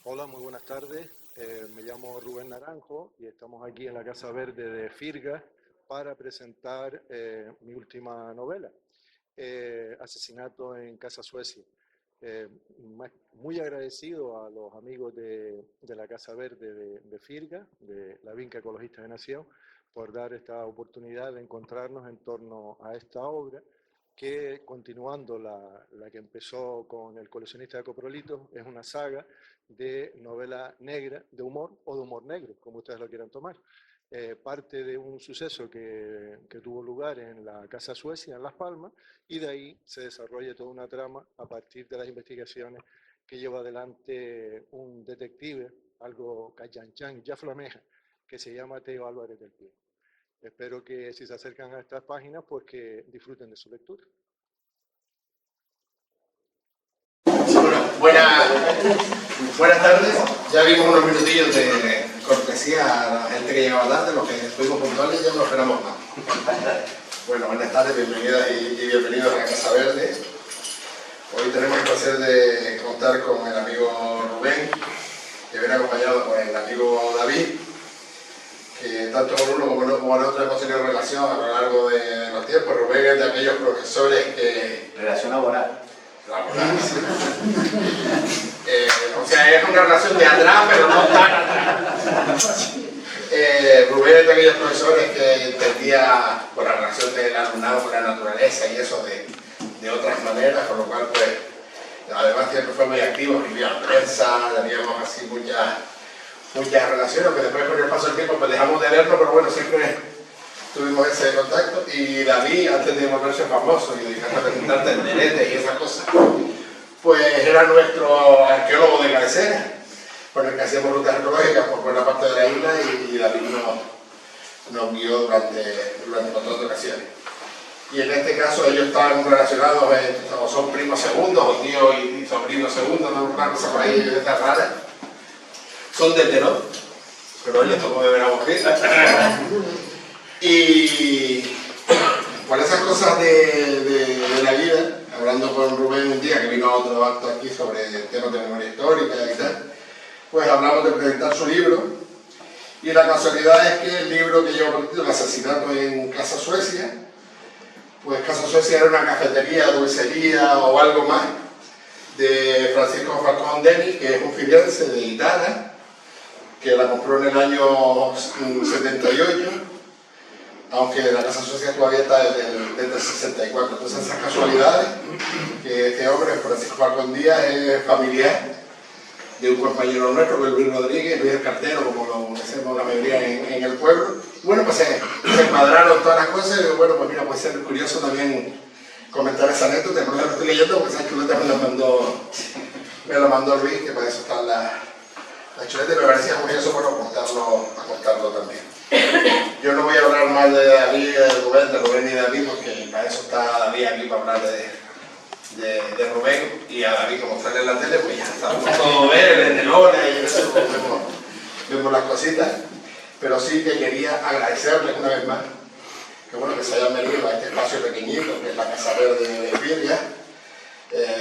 Hola, muy buenas tardes. Me llamo Rubén Naranjo y estamos aquí en la Casa Verde de Firgas para presentar mi última novela, Asesinato en Casa Suecia. Eh, Muy agradecido a los amigos de la Casa Verde de Firgas, de la Vinca Ecologista de Nación, por dar esta oportunidad de encontrarnos en torno a esta obra que, continuando la que empezó con El coleccionista de coprolitos, es una saga de novela negra, de humor o de humor negro, como ustedes lo quieran tomar. Parte de un suceso que tuvo lugar en la Casa Suecia, en Las Palmas, y de ahí se desarrolla toda una trama a partir de las investigaciones que lleva adelante un detective, algo cachanchan, ya flameja, que se llama Teo Álvarez del Pino. Espero que si se acercan a estas páginas, pues que disfruten de su lectura. Buenas tardes. Ya vimos unos minutillos de cortesía a la gente que llegaba tarde, los que estuvimos puntuales y ya no esperamos más. Bueno, buenas tardes, bienvenidas y bienvenidos a la Casa Verde. Hoy tenemos el placer de contar con el amigo Rubén, que viene acompañado por el amigo David, que tanto con uno como con otro hemos tenido relación a lo largo de los tiempos. Rubén es de aquellos profesores que... Relación laboral. Sí. O sea, es una relación de atrás, pero no tan atrás. Rubén es de aquellos profesores que entendía por la relación del alumnado con la naturaleza y eso de otras maneras, con lo cual, pues, además siempre fue muy activo, escribía en prensa, teníamos así muchas relaciones, que después con el paso del tiempo pues dejamos de verlo, pero bueno, siempre tuvimos ese contacto. Y David, antes de volverse famoso y dedicarse a presentar tenderetes y esas cosas, pues era nuestro arqueólogo de cabecera, con el que hacíamos rutas arqueológicas por buena parte de la isla, y David nos guió durante otras ocasiones. Y en este caso ellos están relacionados, o son primos segundos, o tío y sobrino segundo, no una cosa por ahí de estas raras. Son de Terón, pero hoy les tocó beber agua fría. Y por esas cosas de la vida, hablando con Rubén un día que vino a otro acto aquí sobre temas de memoria histórica y tal, pues hablamos de presentar su libro, y la casualidad es que el libro que lleva por título, El asesinato en Casa Suecia, pues Casa Suecia era una cafetería, dulcería o algo más de Francisco Falcón Denis, que es un filiense de Itala, que la compró en el año 78, aunque la Casa Suecia todavía está desde el 64. Entonces esas casualidades, que este hombre, Francisco Falcón Díaz, es familiar de un compañero nuestro, que es Luis Rodríguez, Luis el Cartero, como lo conocemos la mayoría en el pueblo. Bueno, pues se cuadraron todas las cosas, y bueno, pues mira, puede ser curioso también comentar esa anécdota. Por eso lo estoy leyendo, porque esa chuleta me lo mandó Luis, que para eso está la chuleta, y me parecía curioso, bueno, contarlo también. Yo no voy a hablar más de David, de Rubén y David, porque para eso está David aquí, para hablar de Rubén, y a David, como sale en la tele, pues ya estamos todos ver en el hora y eso, vemos las cositas. Pero sí que quería agradecerles una vez más que bueno que se hayan venido a este espacio pequeñito, que es la Casa Verde de Firgas,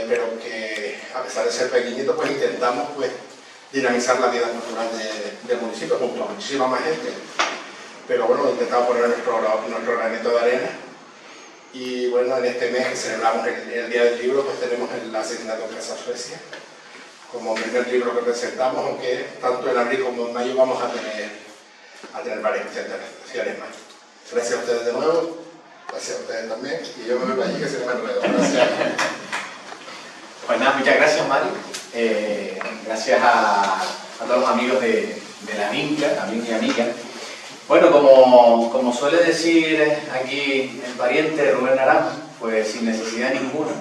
pero que a pesar de ser pequeñito, pues intentamos pues dinamizar la vida cultural del municipio junto a muchísima más gente. Pero bueno, intentamos poner nuestro granito de arena. Y bueno, en este mes que celebramos el Día del Libro, pues tenemos el asesinato en Casa Suecia como primer libro que presentamos, aunque tanto en abril como en mayo vamos a tener varias presentaciones más. Gracias a ustedes de nuevo, gracias a ustedes también, y yo me voy para allí que se me enredo. Gracias. Pues nada, muchas gracias, Mario. Gracias a todos los amigos de la Vinca, amigos y amigas. Bueno, como suele decir aquí el pariente Rubén Naranjo, pues sin necesidad ninguna,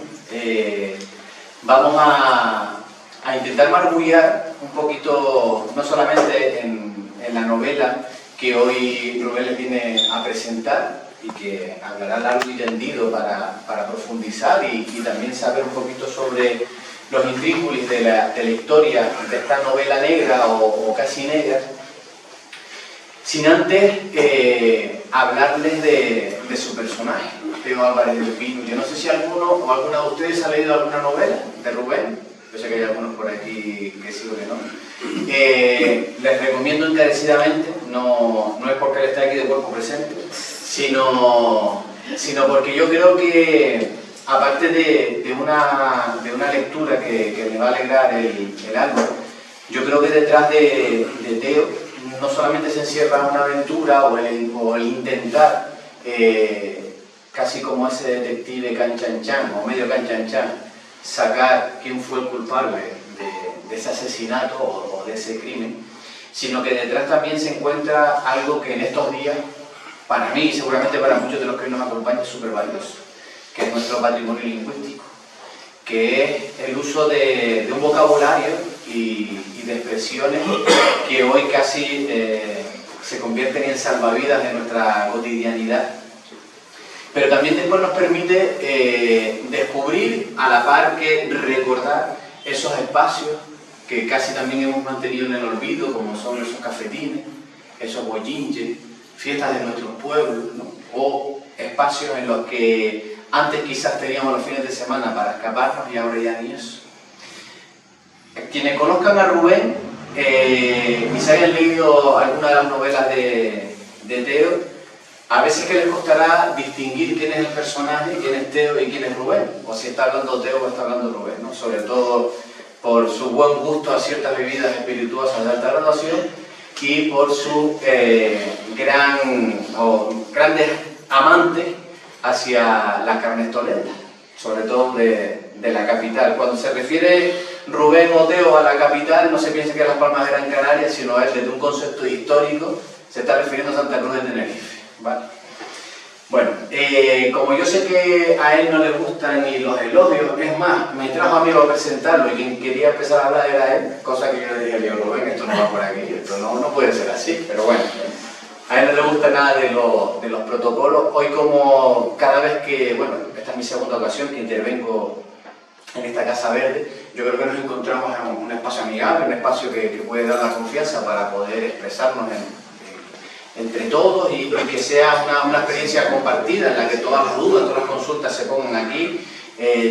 vamos a intentar margullar un poquito, no solamente en la novela que hoy Rubén les viene a presentar y que hablará largo y tendido para profundizar y también saber un poquito sobre los intríngulis de la historia de esta novela negra o casi negra, sin antes hablarles de su personaje, Teo Álvarez del Pino. Yo no sé si alguno o alguna de ustedes ha leído alguna novela de Rubén. yo sé que hay algunos por aquí que sí o que no. Les recomiendo encarecidamente, no es porque él esté aquí de cuerpo presente, sino porque yo creo que, aparte de una lectura que me va a alegrar el alma, yo creo que detrás de Teo no solamente se encierra una aventura o el intentar, casi como ese detective canchanchan o medio canchanchan, sacar quién fue el culpable de ese asesinato o de ese crimen, sino que detrás también se encuentra algo que en estos días, para mí y seguramente para muchos de los que nos acompañan, es súper valioso, que es nuestro patrimonio lingüístico, que es el uso de un vocabulario y de expresiones que hoy casi se convierten en salvavidas de nuestra cotidianidad, pero también después nos permite descubrir, a la par que recordar esos espacios que casi también hemos mantenido en el olvido, como son esos cafetines, esos bochinches, fiestas de nuestros pueblos, ¿no? O espacios en los que antes quizás teníamos los fines de semana para escaparnos y ahora ya ni eso. Quienes conozcan a Rubén y se hayan leído alguna de las novelas de Teo, a veces que les costará distinguir quién es el personaje, quién es Teo y quién es Rubén, o si está hablando Teo o está hablando Rubén, ¿no? Sobre todo por su buen gusto a ciertas bebidas espirituosas de alta graduación y por su grandes amantes hacia las carnes toledas, sobre todo de la capital. Cuando se refiere Rubén o Teo a la capital, no se piensa que es Las Palmas de Gran Canaria, sino es desde un concepto histórico, se está refiriendo a Santa Cruz de Tenerife, ¿vale? Bueno, como yo sé que a él no le gustan ni los elogios, es más, me trajo a mí a presentarlo y quien quería empezar a hablar era él, cosa que yo le dije, digo, Rubén, esto no va por aquí, esto no puede ser así, pero bueno. A él no le gusta nada de los protocolos. Hoy, como cada vez que, bueno, esta es mi segunda ocasión que intervengo en esta Casa Verde, yo creo que nos encontramos en un espacio amigable, un espacio que puede dar la confianza para poder expresarnos entre todos y que sea una experiencia compartida en la que todas las dudas, todas las consultas se pongan aquí,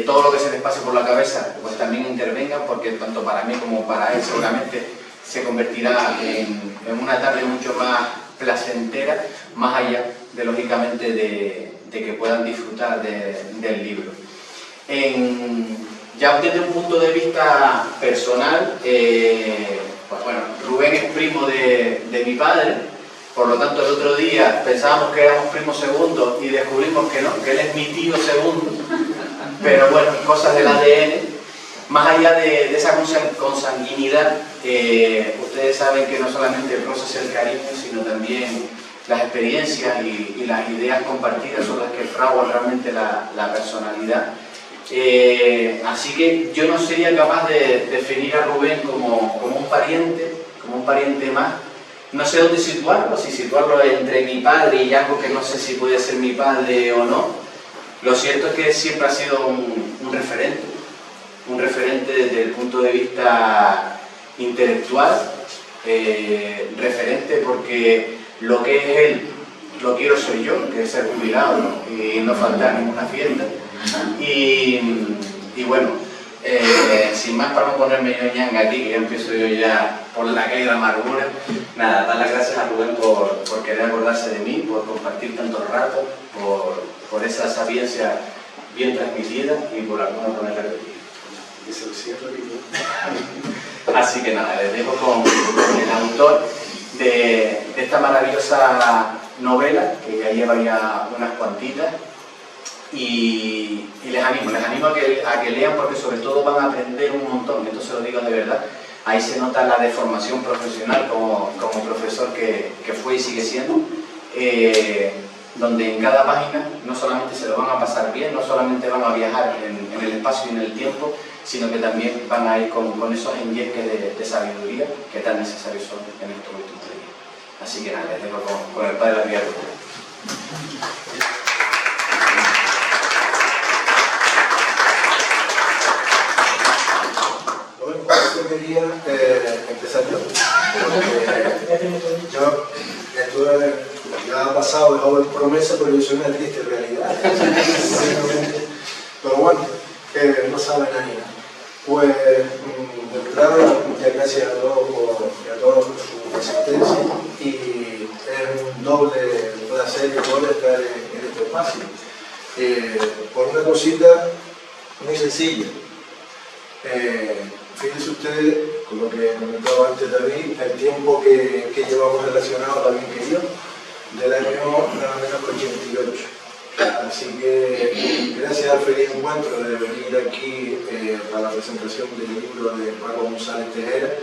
todo lo que se les pase por la cabeza pues también intervengan, porque tanto para mí como para él seguramente se convertirá en una tarde mucho más placentera, más allá de, lógicamente, de que puedan disfrutar del libro. Ya desde un punto de vista personal, pues bueno, Rubén es primo de mi padre, por lo tanto el otro día pensábamos que éramos primos segundos y descubrimos que no, que él es mi tío segundo, pero bueno, cosas del ADN. Más allá de esa consanguinidad, ustedes saben que no solamente el proceso es el cariño, sino también las experiencias y las ideas compartidas son las que fraguan realmente la personalidad. Así que yo no sería capaz de definir a Rubén como un pariente más. No sé dónde situarlo, si situarlo entre mi padre y algo que no sé si puede ser mi padre o no. Lo cierto es que siempre ha sido un referente desde el punto de vista intelectual, referente porque lo que es él lo quiero soy yo, que es ser jubilado, ¿no? Y no faltar ninguna fiesta. Y bueno, sin más, para no ponerme yo ñanga aquí, que ya empiezo yo ya por la calle de la amargura, nada, dar las gracias a Rubén por querer acordarse de mí, por compartir tanto rato, por esa sapiencia bien transmitida y por algunos ponerla repetida. Así que nada, les dejo con el autor de esta maravillosa novela, que ya lleva ya unas cuantitas, y les animo a que lean, porque sobre todo van a aprender un montón, esto se lo digo de verdad. Ahí se nota la deformación profesional como profesor que fue y sigue siendo, donde en cada página no solamente se lo van a pasar bien, no solamente van a viajar en el espacio y en el tiempo, sino que también van a ir con esos inyectes de sabiduría que tan necesarios son en estos últimos días. Así que nada, les dejo con el Padre Adriano. Yo quería empezar yo. Yo estuve, ya ha pasado de joven promesa, pero yo soy una triste realidad. Pero bueno, no sabe nadie. Pues de entrada, muchas gracias a todos por su asistencia y es un doble placer y honor estar en este espacio. Por una cosita muy sencilla. Fíjense ustedes, con lo que comentaba antes David, el tiempo que llevamos relacionado también que yo, del año nada menos que 88. Así que gracias al feliz encuentro de venir aquí para la presentación del libro de Paco González Tejera,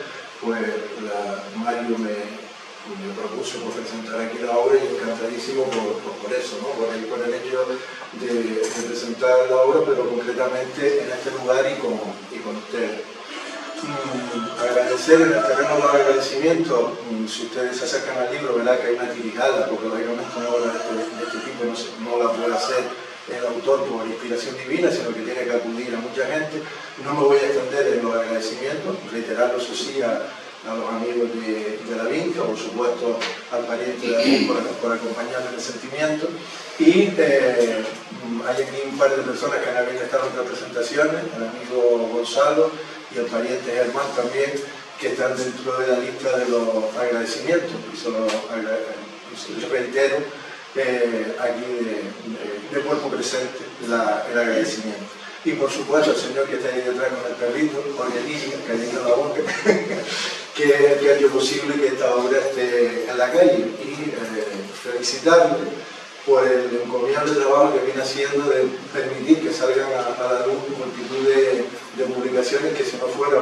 pues Mario me propuso por presentar aquí la obra y encantadísimo por eso, ¿no? por el hecho de presentar la obra, pero concretamente en este lugar y con ustedes. Agradecer en el terreno de los agradecimientos, si ustedes se acercan al libro, verán que hay una tirijada, porque lógicamente una obra de este tipo no la puede hacer el autor por inspiración divina, sino que tiene que acudir a mucha gente. No me voy a extender en los agradecimientos, reiterarlo eso sí a los amigos de la Vinca, por supuesto al pariente de David por acompañarme en el sentimiento. Y hay aquí un par de personas que han estado en representaciones, el amigo Gonzalo y el pariente Germán también, que están dentro de la lista de los agradecimientos. Y solo reitero aquí de cuerpo presente el agradecimiento. Y por supuesto al señor que está ahí detrás con el perrito, Jorge Lidia, cayendo la boca, que ha hecho posible que esta obra esté en la calle. Y felicitarle por el encomiable trabajo que viene haciendo de permitir que salgan a la luz multitud de publicaciones que si no fuera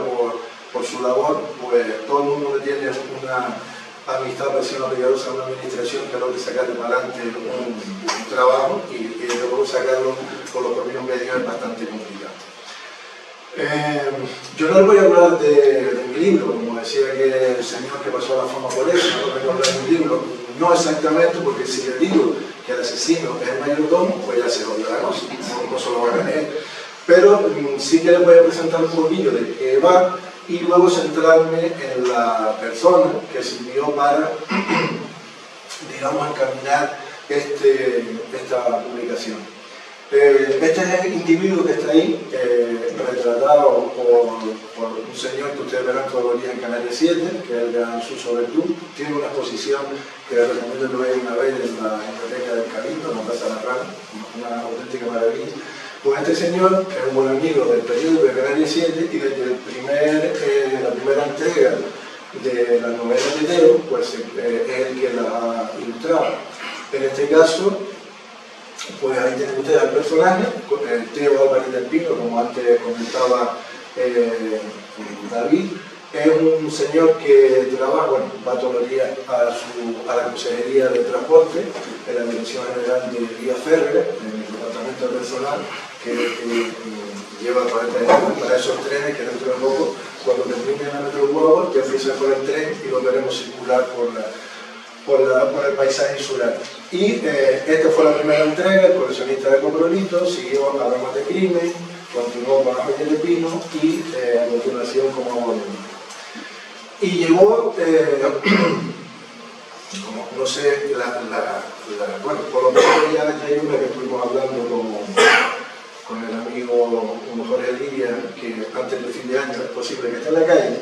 por su labor, pues todo el mundo tiene una amistad, pasión peligrosa, una administración que logra sacar de adelante un trabajo y luego sacarlo con los propios medios es bastante complicado. Yo no les voy a hablar de mi libro, como decía que el señor que pasó a la fama por eso, no les voy a hablar de mi libro, no exactamente, porque si les digo que el asesino es el mayordomo, pues ya se jodió la cosa, no se lo van a ganar. Pero sí que les voy a presentar un poquillo de qué va y luego centrarme en la persona que sirvió para, digamos, encaminar esta publicación. Este individuo que está ahí, retratado por un señor que ustedes verán todos los días en Canal 7, que es el gran Suso Verdú, tiene una exposición que les recomiendo que vean una vez en la biblioteca del Cabildo, en la Plaza La Rana, una auténtica maravilla. Pues este señor es un buen amigo del periódico de Canal 7 y desde la primera entrega de las novelas de Teo, pues es el que la ha ilustrado. En este caso, pues ahí tienen ustedes al personaje, Teo Álvarez del Pino, como antes comentaba David. Es un señor que trabaja, bueno, va todos los días a la Consejería de Transporte, en la Dirección General de Vía Férrea, en el Departamento de Personal, que lleva para esos trenes que dentro de poco, cuando termine la Metro Guagua, ya empieza por el tren y lo veremos circular por el paisaje insular. Y esta fue la primera entrega, el coleccionista de Coprolito, siguió Hablamos de Crimen, continuó con Las Joyas de Pino y a continuación como Abonema. Y llegó, como no sé, bueno, por lo menos ya hay una que estuvimos hablando con el amigo Jorge Lidia, que antes del fin de año es posible que esté en la calle.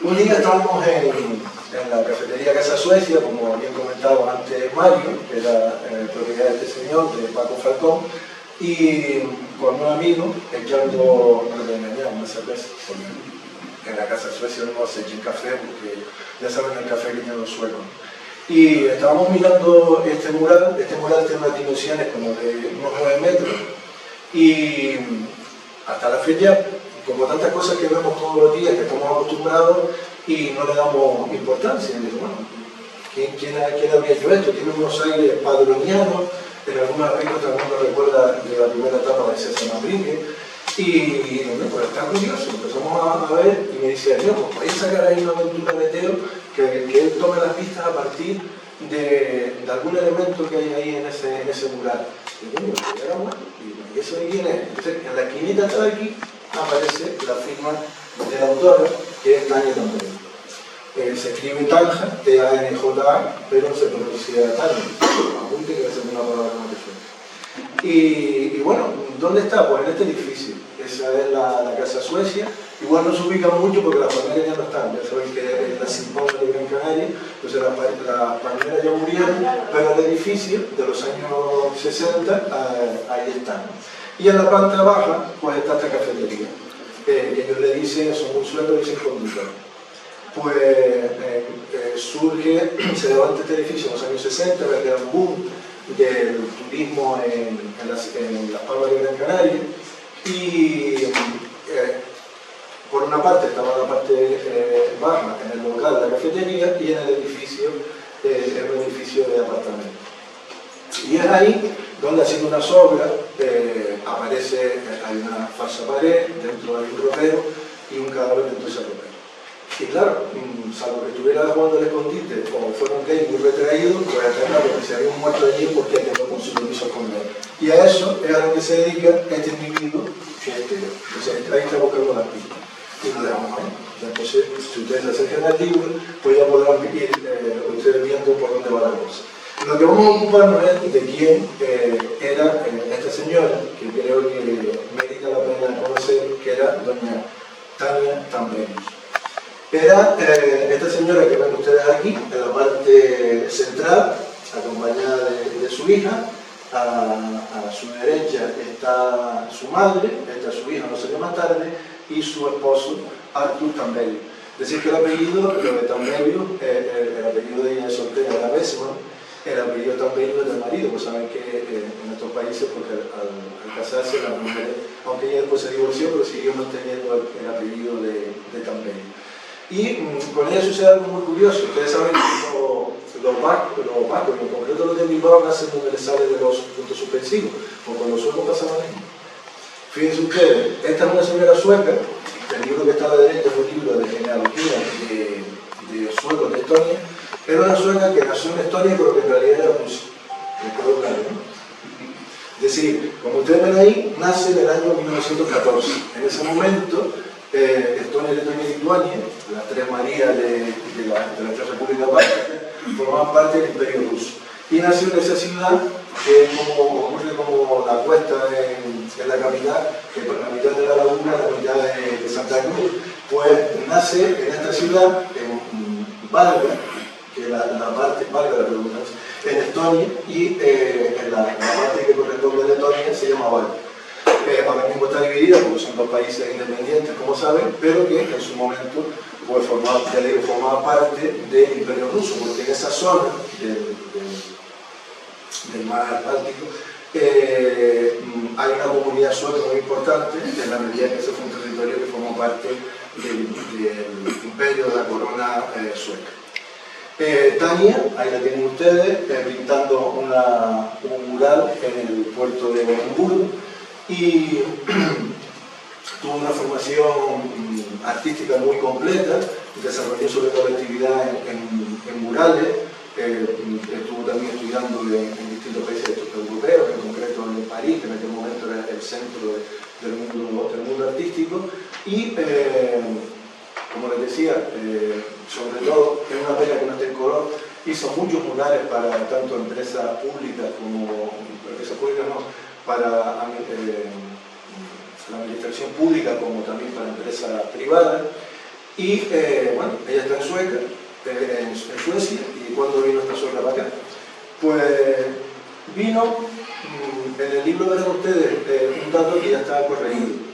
Un día estábamos en la cafetería Casa Suecia, como bien comentaba antes Mario, que era propiedad de este señor, de Paco Falcón, y con un amigo echando, no le engañamos, una cerveza, porque en la Casa Suecia no se echa café, porque ya saben el café que tienen los suecos. Y estábamos mirando este mural tiene unas dimensiones como de unos 9 metros, y hasta la fecha, como tantas cosas que vemos todos los días, que estamos acostumbrados y no le damos importancia. Y digo, bueno, ¿quién habría hecho esto? Tiene unos aires padronianos, en algunos aspectos también nos recuerda de la primera etapa de César Manrique, y pues está curioso, empezamos a ver y me dice, yo, pues podéis sacar ahí una aventura de Teo, que él tome las pistas a partir de algún elemento que hay ahí en ese mural. Y yo, pues era bueno, y eso de quién es. Entonces, en la esquinita de aquí aparece la firma de la autora, que es Tania también. Se escribe Tanja, T-A-N-J-A, pero se pronuncia Tania. Apunte que va a ser una palabra más diferente. Y bueno, ¿dónde está? Pues en este edificio. Es esa es la Casa Suecia. Igual no se ubican mucho porque las palmeras ya no están, ya saben que es la Simpona de Gran Canaria, entonces las palmeras ya murieron, pero el edificio de los años 60 ahí está. Y en la planta baja pues está esta cafetería, que ellos le dicen, son un sueldo, dicen conductor. Pues surge, se levanta este edificio en los años 60, el gran boom del turismo en las Palmas de Gran Canaria, y por una parte estaba la parte baja en el local de la cafetería y en el edificio, un edificio de apartamentos. Y es ahí donde, haciendo unas obras, hay una falsa pared, dentro hay un ropero y un cadáver dentro de ese ropero. Y claro, salvo que estuviera jugando al escondite o fuera un gay muy retraído, pues claro, que si había un muerto allí, porque tenía un compromiso con él. Y a eso es a lo que se dedica este individuo, entonces ahí está buscando las pistas. Y lo dejamos ahí. Entonces, si ustedes se acercan al libro, pues ya podrán ir ustedes viendo por dónde va la cosa. Lo que vamos a ocuparnos es de quién era esta señora, que creo que merece la pena conocer, que era doña Tania Tamberius. Era esta señora que ven ustedes aquí, en la parte central, acompañada de su hija. A su derecha está su madre, está su hija, no sé qué más tarde, y su esposo, Arthur Tamberius. Es decir, que el apellido, lo de Tamberius, el apellido de ella de soltera era Bessman, el apellido Tamberius del marido, pues saben que en estos países, porque al casarse las mujeres, aunque ella después se divorció, pero siguió manteniendo el apellido de Tamberius. Y con ella sucede algo muy curioso. Ustedes saben que los vascos, en concreto los de Bilbao, nacen donde les sale de los puntos suspensivos, como con los suecos pasaban ahí. Fíjense ustedes, esta es una señora sueca, el libro que está a la derecha es un libro de genealogía de suecos de Estonia. Era una sueca que nació en Estonia, pero que en realidad era rusa. Es decir, como ustedes ven ahí, nace en el año 1914. En ese momento, Estonia, Letonia y Lituania, las tres Marías de las tres repúblicas bálticas, formaban parte del Imperio Ruso. Y nació en esa ciudad, que ocurre como la cuesta en la capital, que por la mitad de la laguna, la mitad de Santa Cruz, pues nace en esta ciudad, en Valga, que es la parte, valga la redundancia, en Estonia, y en la parte que corresponde a Letonia se llama Valga. Ahora mismo está dividida porque son dos países independientes, como saben, pero que en su momento pues, formaba parte del Imperio Ruso, porque en esa zona del mar Báltico hay una comunidad sueca muy importante, en la medida que ese fue un territorio que formó parte del imperio de la corona sueca. Tania, ahí la tienen ustedes, pintando un mural en el puerto de Gotemburgo, y tuvo una formación artística muy completa, desarrolló sobre todo la actividad en murales, estuvo también estudiando en distintos países europeos, en concreto en París, que en aquel momento era el centro del mundo artístico, y como les decía, sobre todo, es una pena que no esté en color, hizo muchos murales para tanto empresas públicas como para la administración pública como también para empresas privadas. Y bueno, ella está en Suecia. ¿Y cuándo vino esta sueca para acá? Pues vino, en el libro verán ustedes un dato que ya está corregido.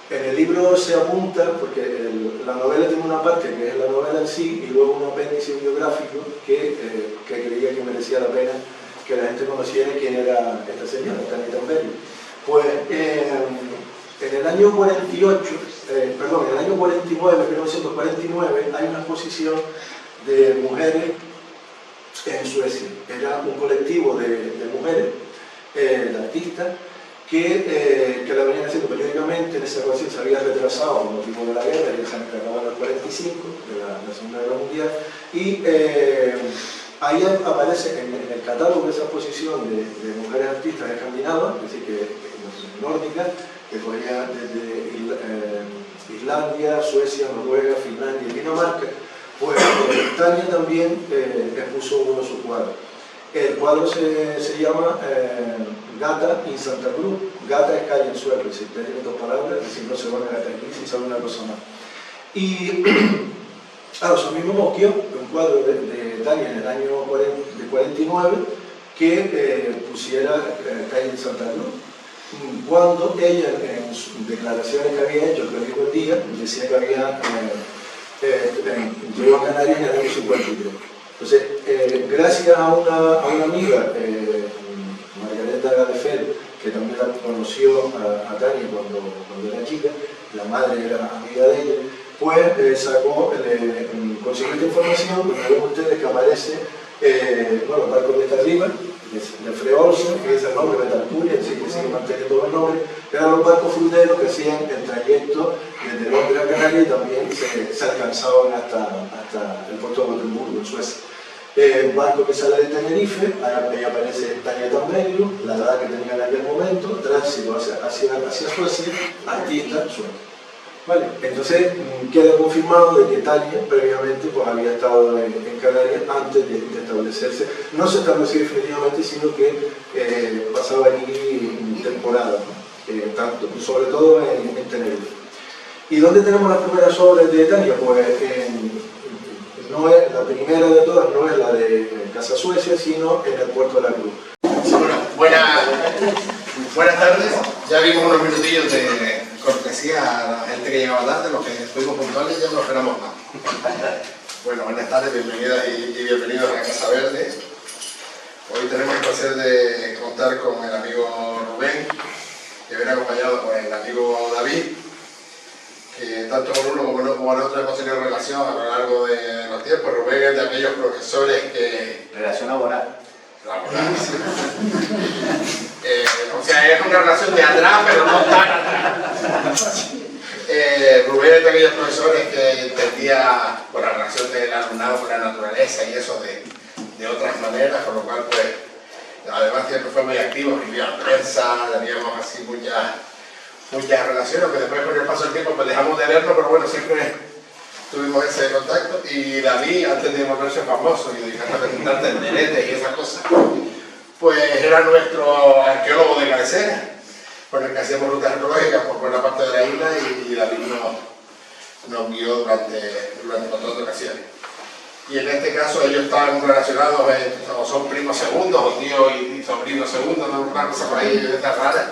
En el libro se apunta, porque la novela tiene una parte que es la novela en sí, y luego un apéndice biográfico que creía que merecía la pena que la gente conociera quién era esta señora, Tania Tamberius. Pues en el año 48, en el año 49, 1949, hay una exposición de mujeres en Suecia. Era un colectivo de mujeres, de artistas, que la venían haciendo periódicamente. En esa ocasión se había retrasado por motivo de la guerra, ya se han acabado en el 45, de la Segunda Guerra Mundial, y ahí aparece en el catálogo de esa exposición de mujeres artistas escandinavas, es decir, que nórdicas, que cogía desde Islandia, Suecia, Noruega, Finlandia y Dinamarca. Pues Tania también expuso uno de sus cuadros. El cuadro se llama Gata y Santa Cruz. Gata es calle en suelo, si te digo dos palabras, si no se van a Gata aquí, si sabe una cosa más. Y claro, eso mismo moquio, un cuadro de Tania en el año 49, que pusiera calle de Santa Cruz, cuando ella en sus declaraciones que había hecho el periódico El Día decía que había llegó a Canarias en el año 53. Entonces, gracias a una amiga, Margareta Gadefel, que también la conoció a Tania cuando era chica, la madre era amiga de ella, pues consiguió esta información, donde ven ustedes que aparece bueno, el barco que está arriba, de Freolsen, que es el nombre de Tarturia, así que sigue manteniendo los nombres, eran los barcos fruteros que hacían el trayecto desde Londres a Canarias y también se alcanzaban hasta el puerto de Gotemburgo, en Suecia. El barco que sale de Tenerife, ahí aparece Tania Tammeglio, la edad que tenía en aquel momento, tránsito hacia Suecia, artista sueco. Vale, entonces queda confirmado de que Tania previamente pues, había estado en Canarias antes de establecerse. No se estableció definitivamente, sino que pasaba allí temporada, ¿no? Tanto, sobre todo en Tenerife. ¿Y dónde tenemos las primeras obras de Tania? Pues no es, la primera de todas no es la de Casa Suecia, sino en el puerto de la Cruz. Sí, bueno, buenas tardes. Ya vimos unos minutillos de cortesía a la gente que llegaba tarde, los que estuvimos puntuales ya no esperamos más. Bueno, buenas tardes, bienvenidas y bienvenidos a la Casa Verde. Hoy tenemos el placer de contar con el amigo Rubén, que viene acompañado por el amigo David, que tanto con uno como con otro hemos tenido relación a lo largo de los tiempos. Rubén es de aquellos profesores que... Relación laboral. O sea, es una relación de atrás, pero no tan atrás. Rubén es de aquellos profesores que entendía por la relación del alumnado con la naturaleza y eso de otras maneras, con lo cual, pues, además siempre fue muy activo, escribía en prensa, teníamos así muchas relaciones, que después con el paso del tiempo pues dejamos de verlo, pero bueno, siempre tuvimos ese contacto. Y David, antes de volverse famoso y dedicarse a presentar tenderetes y esas cosas, pues era nuestro arqueólogo de cabecera, con el que hacíamos rutas arqueológicas por buena parte de la isla, y David nos guió durante otras ocasiones. Y en este caso ellos estaban relacionados, o son primos segundos, o tío y sobrino segundo, no una cosa por ahí de estas raras.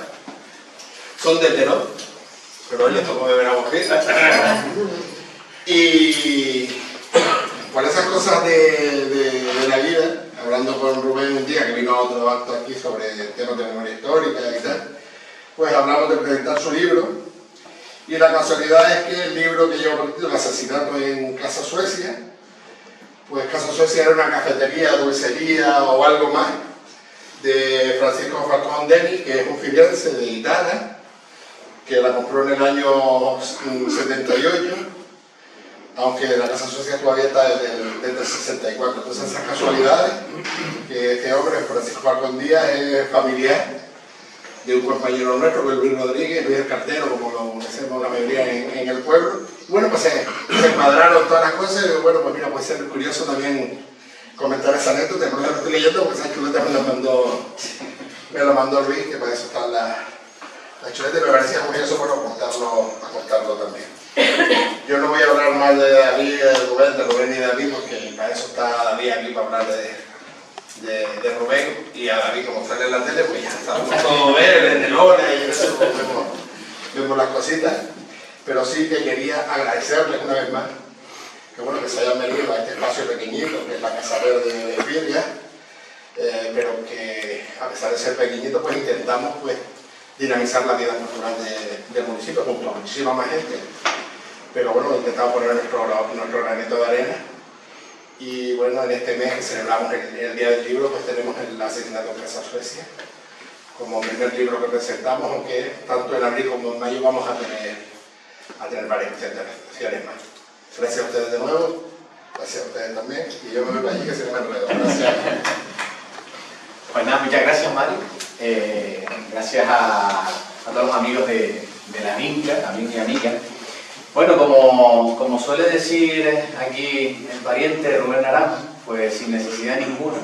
Son de Terón, pero ellos tocó beber agua fría. Y por esas cosas de la vida, hablando con Rubén un día que vino a otro acto aquí sobre temas de memoria histórica y tal, pues hablamos de presentar su libro, y la casualidad es que el libro que lleva por título El asesinato en Casa Suecia, pues Casa Suecia era una cafetería, dulcería o algo más de Francisco Falcón Denis, que es un filiense de Itara, que la compró en el año 78, aunque la Casa Suecia todavía está desde el 64. Entonces esas casualidades, que este hombre, Francisco Falcón Díaz, es familiar de un compañero nuestro, que es Luis Rodríguez, Luis el Cartero, como lo conocemos la mayoría en el pueblo. Y bueno, pues se cuadraron todas las cosas, y bueno, pues mira, puede ser curioso también comentar esa anécdota. Por eso lo estoy leyendo, porque esa chuleta me lo mandó Luis, que para eso está la chuleta, y me parecía curioso, bueno, contarlo también. Yo no voy a hablar más de David, de Rubén y David, porque para eso está David aquí, para hablar de Rubén, y a David, como sale en la tele, pues ya estamos todos ver, en el hora y eso, vemos las cositas. Pero sí que quería agradecerles una vez más que bueno que se hayan venido a este espacio pequeñito, que es la Casa Verde de Firga, pero que a pesar de ser pequeñito, pues intentamos pues dinamizar la vida cultural del municipio junto a muchísima más gente. Pero bueno, intentamos poner nuestro granito de arena. Y bueno, en este mes que celebramos el Día del Libro, pues tenemos el asesinato en Casa Suecia como primer libro que presentamos, aunque tanto en abril como en mayo vamos a tener varias presentaciones más. Gracias a ustedes de nuevo, gracias a ustedes también, y yo me voy para allí que se me enredo. Gracias. Pues nada, muchas gracias, Mario. Gracias a todos los amigos de la Vinca, amigos y amigas. Bueno, como suele decir aquí el pariente Rubén Naranjo, pues sin necesidad ninguna,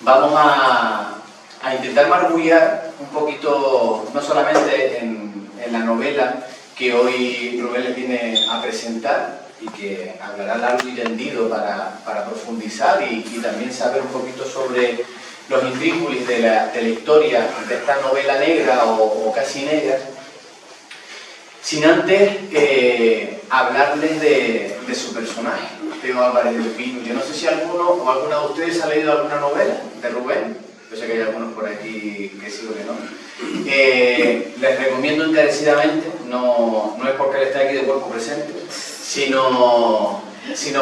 vamos a a intentar margullar un poquito, no solamente en la novela que hoy Rubén les viene a presentar y que hablará largo y tendido para profundizar y también saber un poquito sobre los intríngulis de la historia de esta novela negra o casi negra, sin antes hablarles de su personaje, Teo Álvarez del Pino. Yo no sé si alguno o alguna de ustedes ha leído alguna novela de Rubén. Yo sé que hay algunos por aquí que sí o que no. Les recomiendo encarecidamente, no es porque él esté aquí de cuerpo presente, sino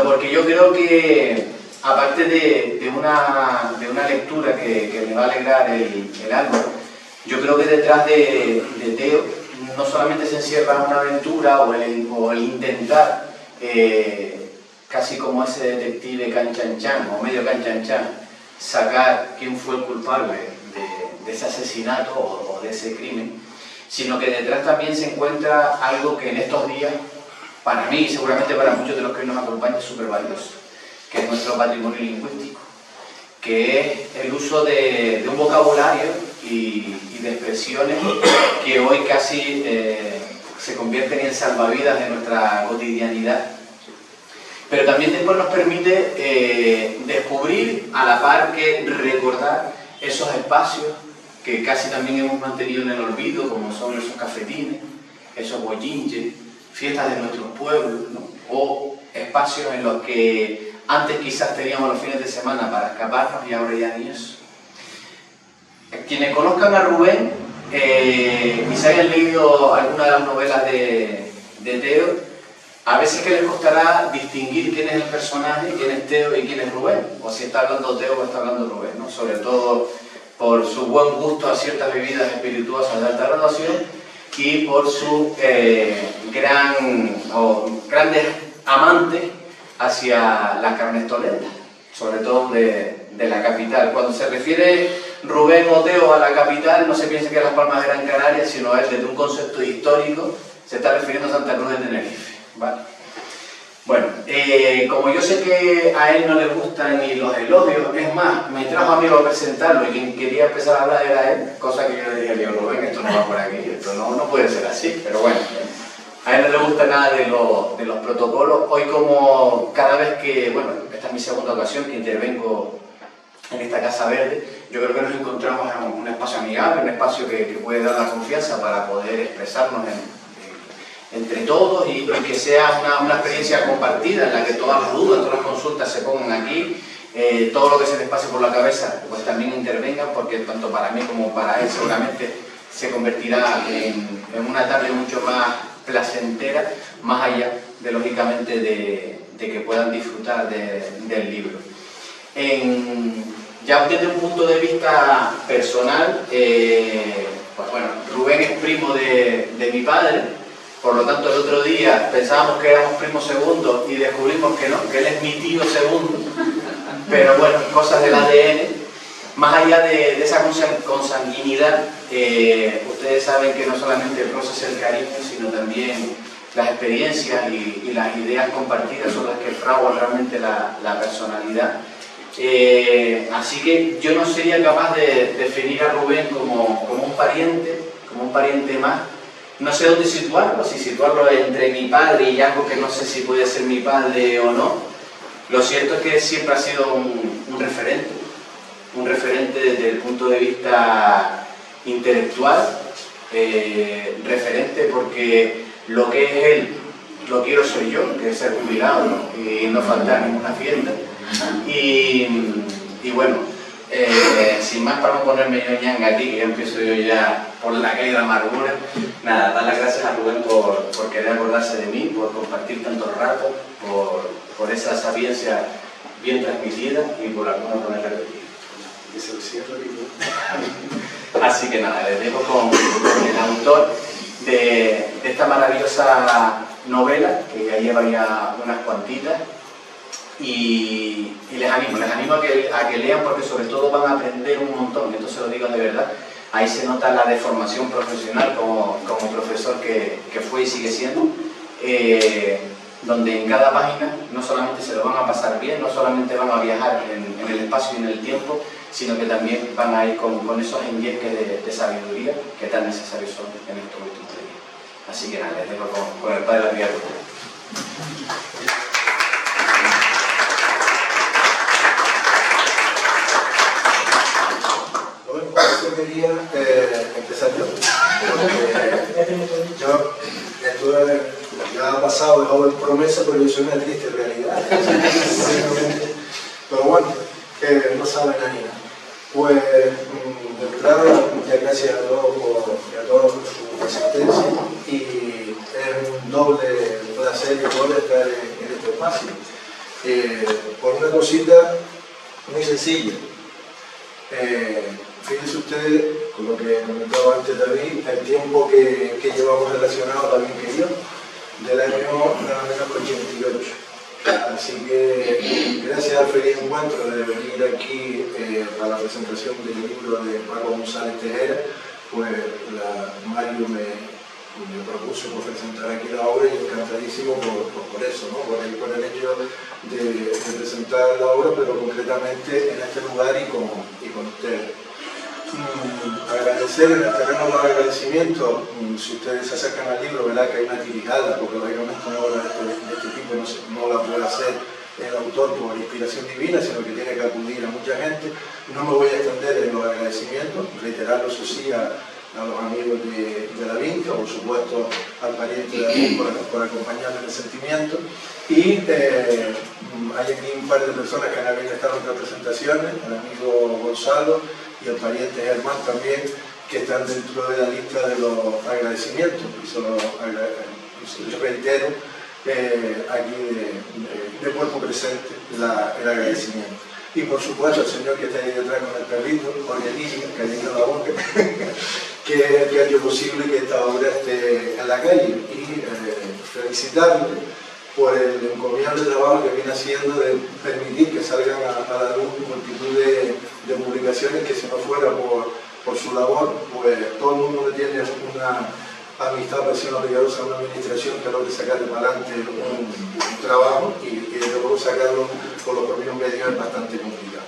porque yo creo que, aparte de una lectura que le va a alegrar el alma, yo creo que detrás de Teo no solamente se encierra una aventura o el intentar, casi como ese detective canchanchan o medio canchanchan, sacar quién fue el culpable de ese asesinato o de ese crimen, sino que detrás también se encuentra algo que en estos días, para mí y seguramente para muchos de los que nos acompañan, es súper valioso, que es nuestro patrimonio lingüístico, que es el uso de un vocabulario y de expresiones que hoy casi se convierten en salvavidas de nuestra cotidianidad. Pero también después nos permite descubrir, a la par que recordar esos espacios que casi también hemos mantenido en el olvido, como son esos cafetines, esos bochinches, fiestas de nuestros pueblos, ¿no? O espacios en los que antes quizás teníamos los fines de semana para escaparnos y ahora ya ni eso. Quienes conozcan a Rubén y se hayan leído alguna de las novelas de Teo, a veces que les costará distinguir quién es el personaje, quién es Teo y quién es Rubén, o si está hablando Teo o está hablando Rubén, ¿no? Sobre todo por su buen gusto a ciertas bebidas espirituosas de alta graduación y por su grandes amantes hacia las carnes toledas, sobre todo de la capital. Cuando se refiere Rubén o Teo a la capital, no se piensa que Las Palmas de Gran Canaria, sino es desde un concepto histórico, se está refiriendo a Santa Cruz de Tenerife. ¿Vale? Bueno, como yo sé que a él no le gustan ni los elogios, es más, me trajo a mí a presentarlo y quien quería empezar a hablar era él, cosa que yo le dije, Rubén, esto no va por aquí, esto no puede ser así, pero bueno, a él no le gusta nada de los protocolos. Hoy, como cada vez que, bueno, esta es mi segunda ocasión que intervengo en esta Casa Verde, yo creo que nos encontramos en un espacio amigable, un espacio que puede dar la confianza para poder expresarnos entre todos y que sea una experiencia compartida en la que todas las dudas, todas las consultas se pongan aquí, todo lo que se les pase por la cabeza pues también intervengan, porque tanto para mí como para él seguramente se convertirá en una tarde mucho más placentera, más allá de, lógicamente, de que puedan disfrutar del libro. Ya desde un punto de vista personal, pues bueno, Rubén es primo de mi padre. Por lo tanto, el otro día pensábamos que éramos primos segundos y descubrimos que no, que él es mi tío segundo. Pero bueno, cosas del ADN. Más allá de esa consanguinidad, ustedes saben que no solamente el roce es el cariño, sino también las experiencias y las ideas compartidas son las que fraguan realmente la personalidad. Así que yo no sería capaz de definir a Rubén como un pariente más. No sé dónde situarlo, si situarlo entre mi padre y algo que no sé si puede ser mi padre o no. Lo cierto es que siempre ha sido un referente desde el punto de vista intelectual, referente porque lo que es él, lo quiero soy yo, que es ser jubilado, ¿no? Y no faltar ninguna fiesta. Y bueno, sin más, para no ponerme yo ñanga aquí, que ya empiezo yo ya por la calle de la amargura, nada, dar las gracias a Rubén por querer acordarse de mí, por compartir tanto rato, por esa sapiencia bien transmitida y por alguna ponerla repetida. Así que nada, les dejo con el autor de esta maravillosa novela, que ya lleva ya unas cuantitas. Y les animo a que lean, porque sobre todo van a aprender un montón, esto se lo digo de verdad. Ahí se nota la deformación profesional como profesor que fue y sigue siendo, donde en cada página no solamente se lo van a pasar bien, no solamente van a viajar en en el espacio y en el tiempo, sino que también van a ir con esos enviques de sabiduría que tan necesarios son en estos últimos días. Así que nada, les dejo con el Padre Adrián. Yo quería empezar yo. Esto ya ha pasado de joven promesa, pero yo soy una triste realidad. Pero bueno, no saben a nada. Pues, de entrada, muchas gracias a todos por su asistencia y es un doble placer y honor estar en este espacio. Por una cosita muy sencilla. Fíjense ustedes, con lo que comentaba antes David, el tiempo que llevamos relacionado también que yo, del año nada menos que 88. Así que gracias al feliz encuentro de venir aquí a la presentación del libro de Paco González Tejera, pues Mario me propuso por presentar aquí la obra y encantadísimo por eso, ¿no? por el hecho de presentar la obra, pero concretamente en este lugar y con ustedes. Agradecer en el terreno de los agradecimientos, si ustedes se acercan al libro, verán que hay una tirijada, porque lógicamente una obra de este tipo no la puede hacer el autor por inspiración divina, sino que tiene que acudir a mucha gente. No me voy a extender en los agradecimientos, reiterarlo eso sí a los amigos de la Vinca, por supuesto al pariente de David por acompañarme en el sentimiento. Y hay aquí un par de personas que han estado en otras presentaciones, el amigo Gonzalo y el pariente Germán también, que están dentro de la lista de los agradecimientos. Y solo yo reitero aquí de cuerpo presente el agradecimiento. Y por supuesto al señor que está ahí detrás con el perrito, Jorge Ligia, cayendo en la boca, que ha hecho posible que esta obra esté en la calle. Y felicitarle por el encomiable trabajo que viene haciendo de permitir que salgan a la luz multitud de publicaciones que si no fuera por su labor, pues todo el mundo le tiene una amistad presión obligadosa a una administración que logre sacar de adelante un trabajo y de luego sacarlo por los propios medios es bastante complicado.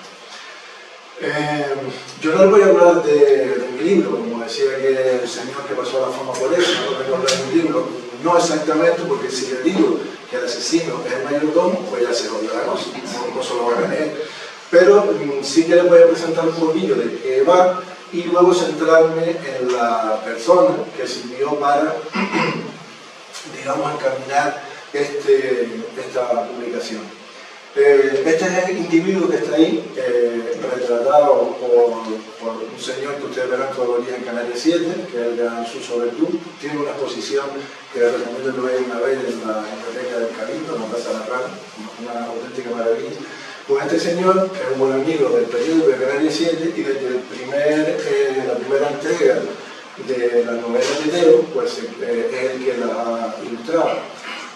Yo no les voy a hablar de mi libro, como decía que el señor que pasó a la fama por eso, no les voy a hablar de mi libro, no exactamente, porque si les digo que el asesino es el mayordomo, pues ya se lo la cosa, no se lo van a leer. Pero sí que les voy a presentar un poquillo de qué va y luego centrarme en la persona que sirvió para, digamos, encaminar esta publicación. Este es el individuo que está ahí, retratado por un señor que ustedes verán todos los días en Canarias 7, que es el gran Suso Verdú. Tiene una exposición que les recomiendo que lo vean una vez en la biblioteca del Cabildo, en la Casa de la Rana, una auténtica maravilla. Pues este señor es un buen amigo del periódico de Canarias 7 y desde la primera entrega de la novela de Teo, pues es el que la ha ilustrado.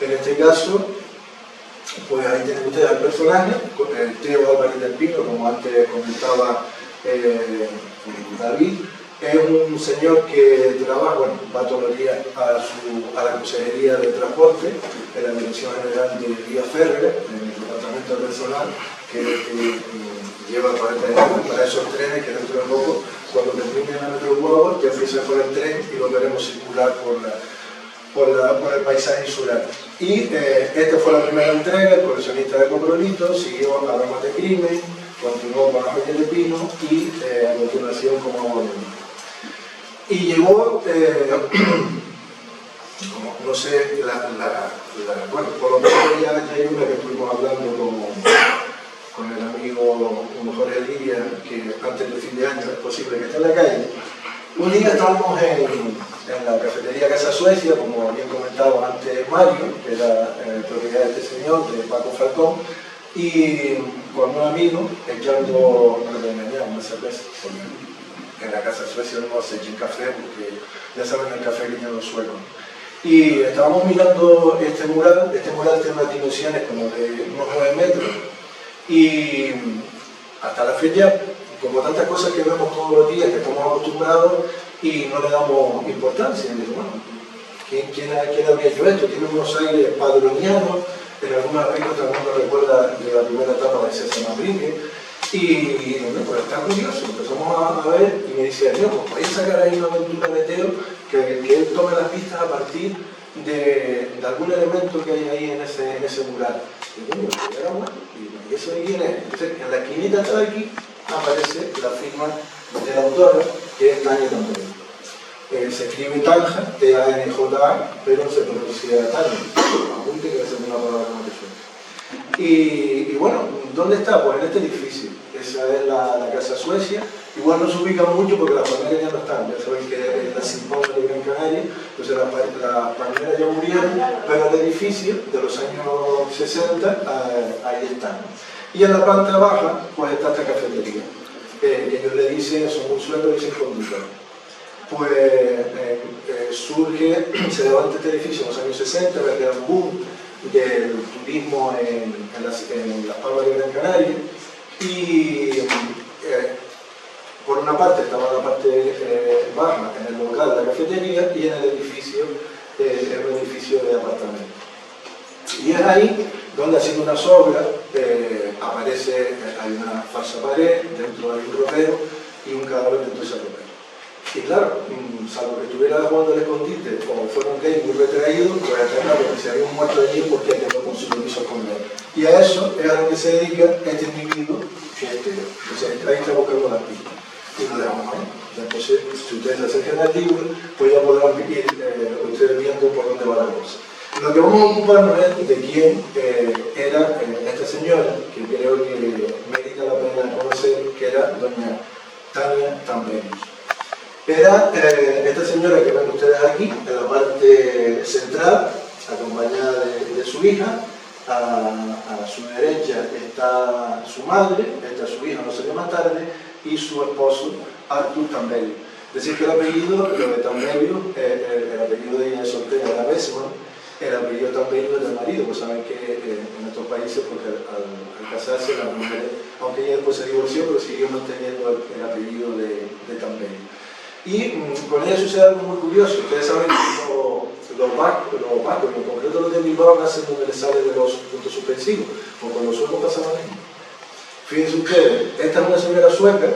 En este caso, pues ahí tienen ustedes al personaje, Teo Álvarez del Pino, como antes comentaba David. Es un señor que trabaja, bueno, va todos los días a la Consejería de Transporte, en la Dirección General de Vías Férreas, en el Departamento Personal, que lleva para esos trenes que dentro de poco, cuando termine la Metro Guagua, ya empieza por el tren y lo veremos circular por el paisaje insular. Y esta fue la primera entrega, el coleccionista de Coprolito, siguió a Damas de Crimen, continuó con Las Joyas de Pino y a continuación como Aborigen. Y llegó, no sé, bueno, por lo menos ya hay una que estuvimos hablando con el amigo Jorge Ligia, que antes del fin de año es posible que esté en la calle. Un día estábamos en la cafetería Casa Suecia, como bien comentaba antes Mario, que era propiedad de este señor, de Paco Falcón, y con un amigo echando una cerveza, porque en la Casa Suecia no se echen café, porque ya saben el café que yo no suelo. Y estábamos mirando este mural tiene unas dimensiones como de unos 9 metros, y hasta la fecha, como tantas cosas que vemos todos los días, que estamos acostumbrados y no le damos importancia. Y digo, bueno, ¿quién habría hecho esto? Tiene unos aires padronianos, en algunos aspectos también nos recuerda de la primera etapa de César Manrique, Y bueno, pues está curioso, empezamos a ver y me dice, no, pues podéis sacar ahí una aventura de Teo que él tome las pistas a partir de algún elemento que hay ahí en ese mural. Y bueno, pues era bueno, y eso de quién es. Entonces, en la esquinita de aquí aparece la firma de la autora, que es Tania también. Se escribe Tanja, T-A-N-J-A, pero se pronuncia Tania. Apunte que va a ser una palabra que no te suena. Y bueno, ¿dónde está? Pues en este edificio. Esa es la Casa Suecia. Igual no se ubica mucho porque las palmeras ya no están. Ya saben que es la Simpón de Gran Canaria, entonces las palmeras ya murieron, pero el edificio de los años 60 ahí están. Y en la planta baja pues está esta cafetería, que ellos le dicen, son un sueldo, dicen conductor. Pues surge, se levanta este edificio en los años 60, ve que era un boom del turismo en las Palmas de Gran Canaria, y por una parte estaba la parte baja en el local de la cafetería y en el edificio era un edificio de apartamentos. Y es ahí donde, haciendo unas obras, aparece, hay una falsa pared, dentro hay un ropero y un cadáver dentro de ese ropero. Y claro, salvo que estuviera jugando al escondite o fuera un gay muy retraído, pues claro, que se había un muerto allí porque quedó con su permiso esconder. Y a eso es a lo que se dedica este individuo, que es Teo. Entonces ahí está buscando las pistas. Y lo dejamos ahí. Entonces, si ustedes se acercan al libro, pues ya podrán ir ustedes viendo por dónde va la cosa. Lo que vamos a ocuparnos es de quién era esta señora, que creo que merita la pena conocer, que era doña Tania Tambenius. Era esta señora que ven ustedes aquí, en la parte central, acompañada de su hija. A su derecha está su madre, esta es su hija, no salió más tarde, y su esposo, Arthur Tambelius. Es decir, que el apellido, lo de Tambelius, el apellido de ella soltera era Besman, el apellido Tambelius del marido, pues saben que en estos países, porque al casarse las mujeres, aunque ella después se divorció, pero siguió manteniendo el apellido de Tambelius. Y con ella sucede algo muy curioso. Ustedes saben que los vascos, en concreto los de Bilbao, nacen donde les sale de los puntos suspensivos, como con los suecos pasaban ahí. Fíjense ustedes, esta es una señora sueca,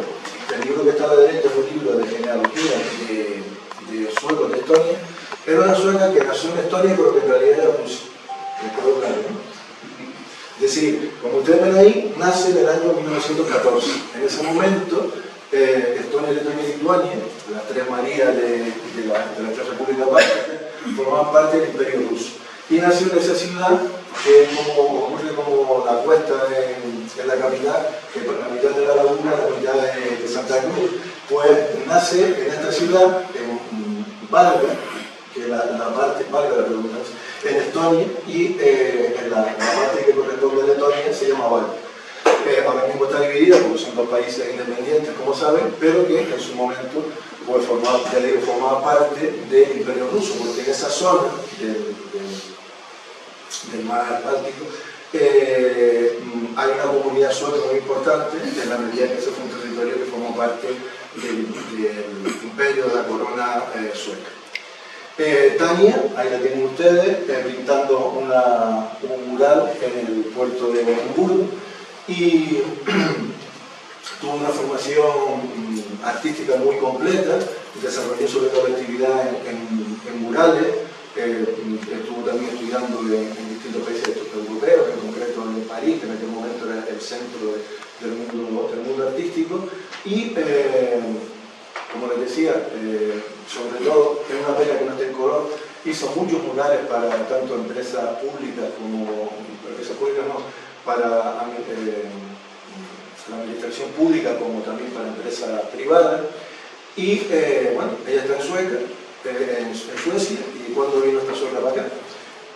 el libro que está a la derecha es un libro de genealogía de suecos de Estonia. Era una sueca que nació en Estonia, pero que en realidad era rusa. Es decir, como ustedes ven ahí, nace en el año 1914. En ese momento, Estonia, Letonia y Lituania, las tres Marías de la República Báltica, formaban parte del Imperio Ruso. Y nació en esa ciudad, que ocurre como la cuesta en la capital, que por la mitad de la laguna, la mitad de Santa Cruz, pues nace en esta ciudad, en Valga, que es la parte, Valga la redundancia, en Estonia, y en la parte que corresponde a Letonia se llama Valga. Ahora mismo está dividida porque son dos países independientes, como saben, pero que en su momento pues, formaba parte del Imperio Ruso, porque en esa zona del mar Báltico hay una comunidad sueca muy importante, en la medida que ese fue un territorio que formó parte del imperio de la corona sueca. Tania, ahí la tienen ustedes, pintando un mural en el puerto de Gotemburgo, y tuvo una formación artística muy completa, desarrolló sobre todo la actividad en murales, estuvo también estudiando en distintos países europeos, en concreto en París, que en aquel momento era el centro del mundo artístico, y como les decía, sobre todo, es una pena que no esté en color, hizo muchos murales para tanto empresas públicas como para la administración pública como también para empresas privadas. Y bueno, ella está en Suecia. ¿Y cuándo vino esta sueca para acá?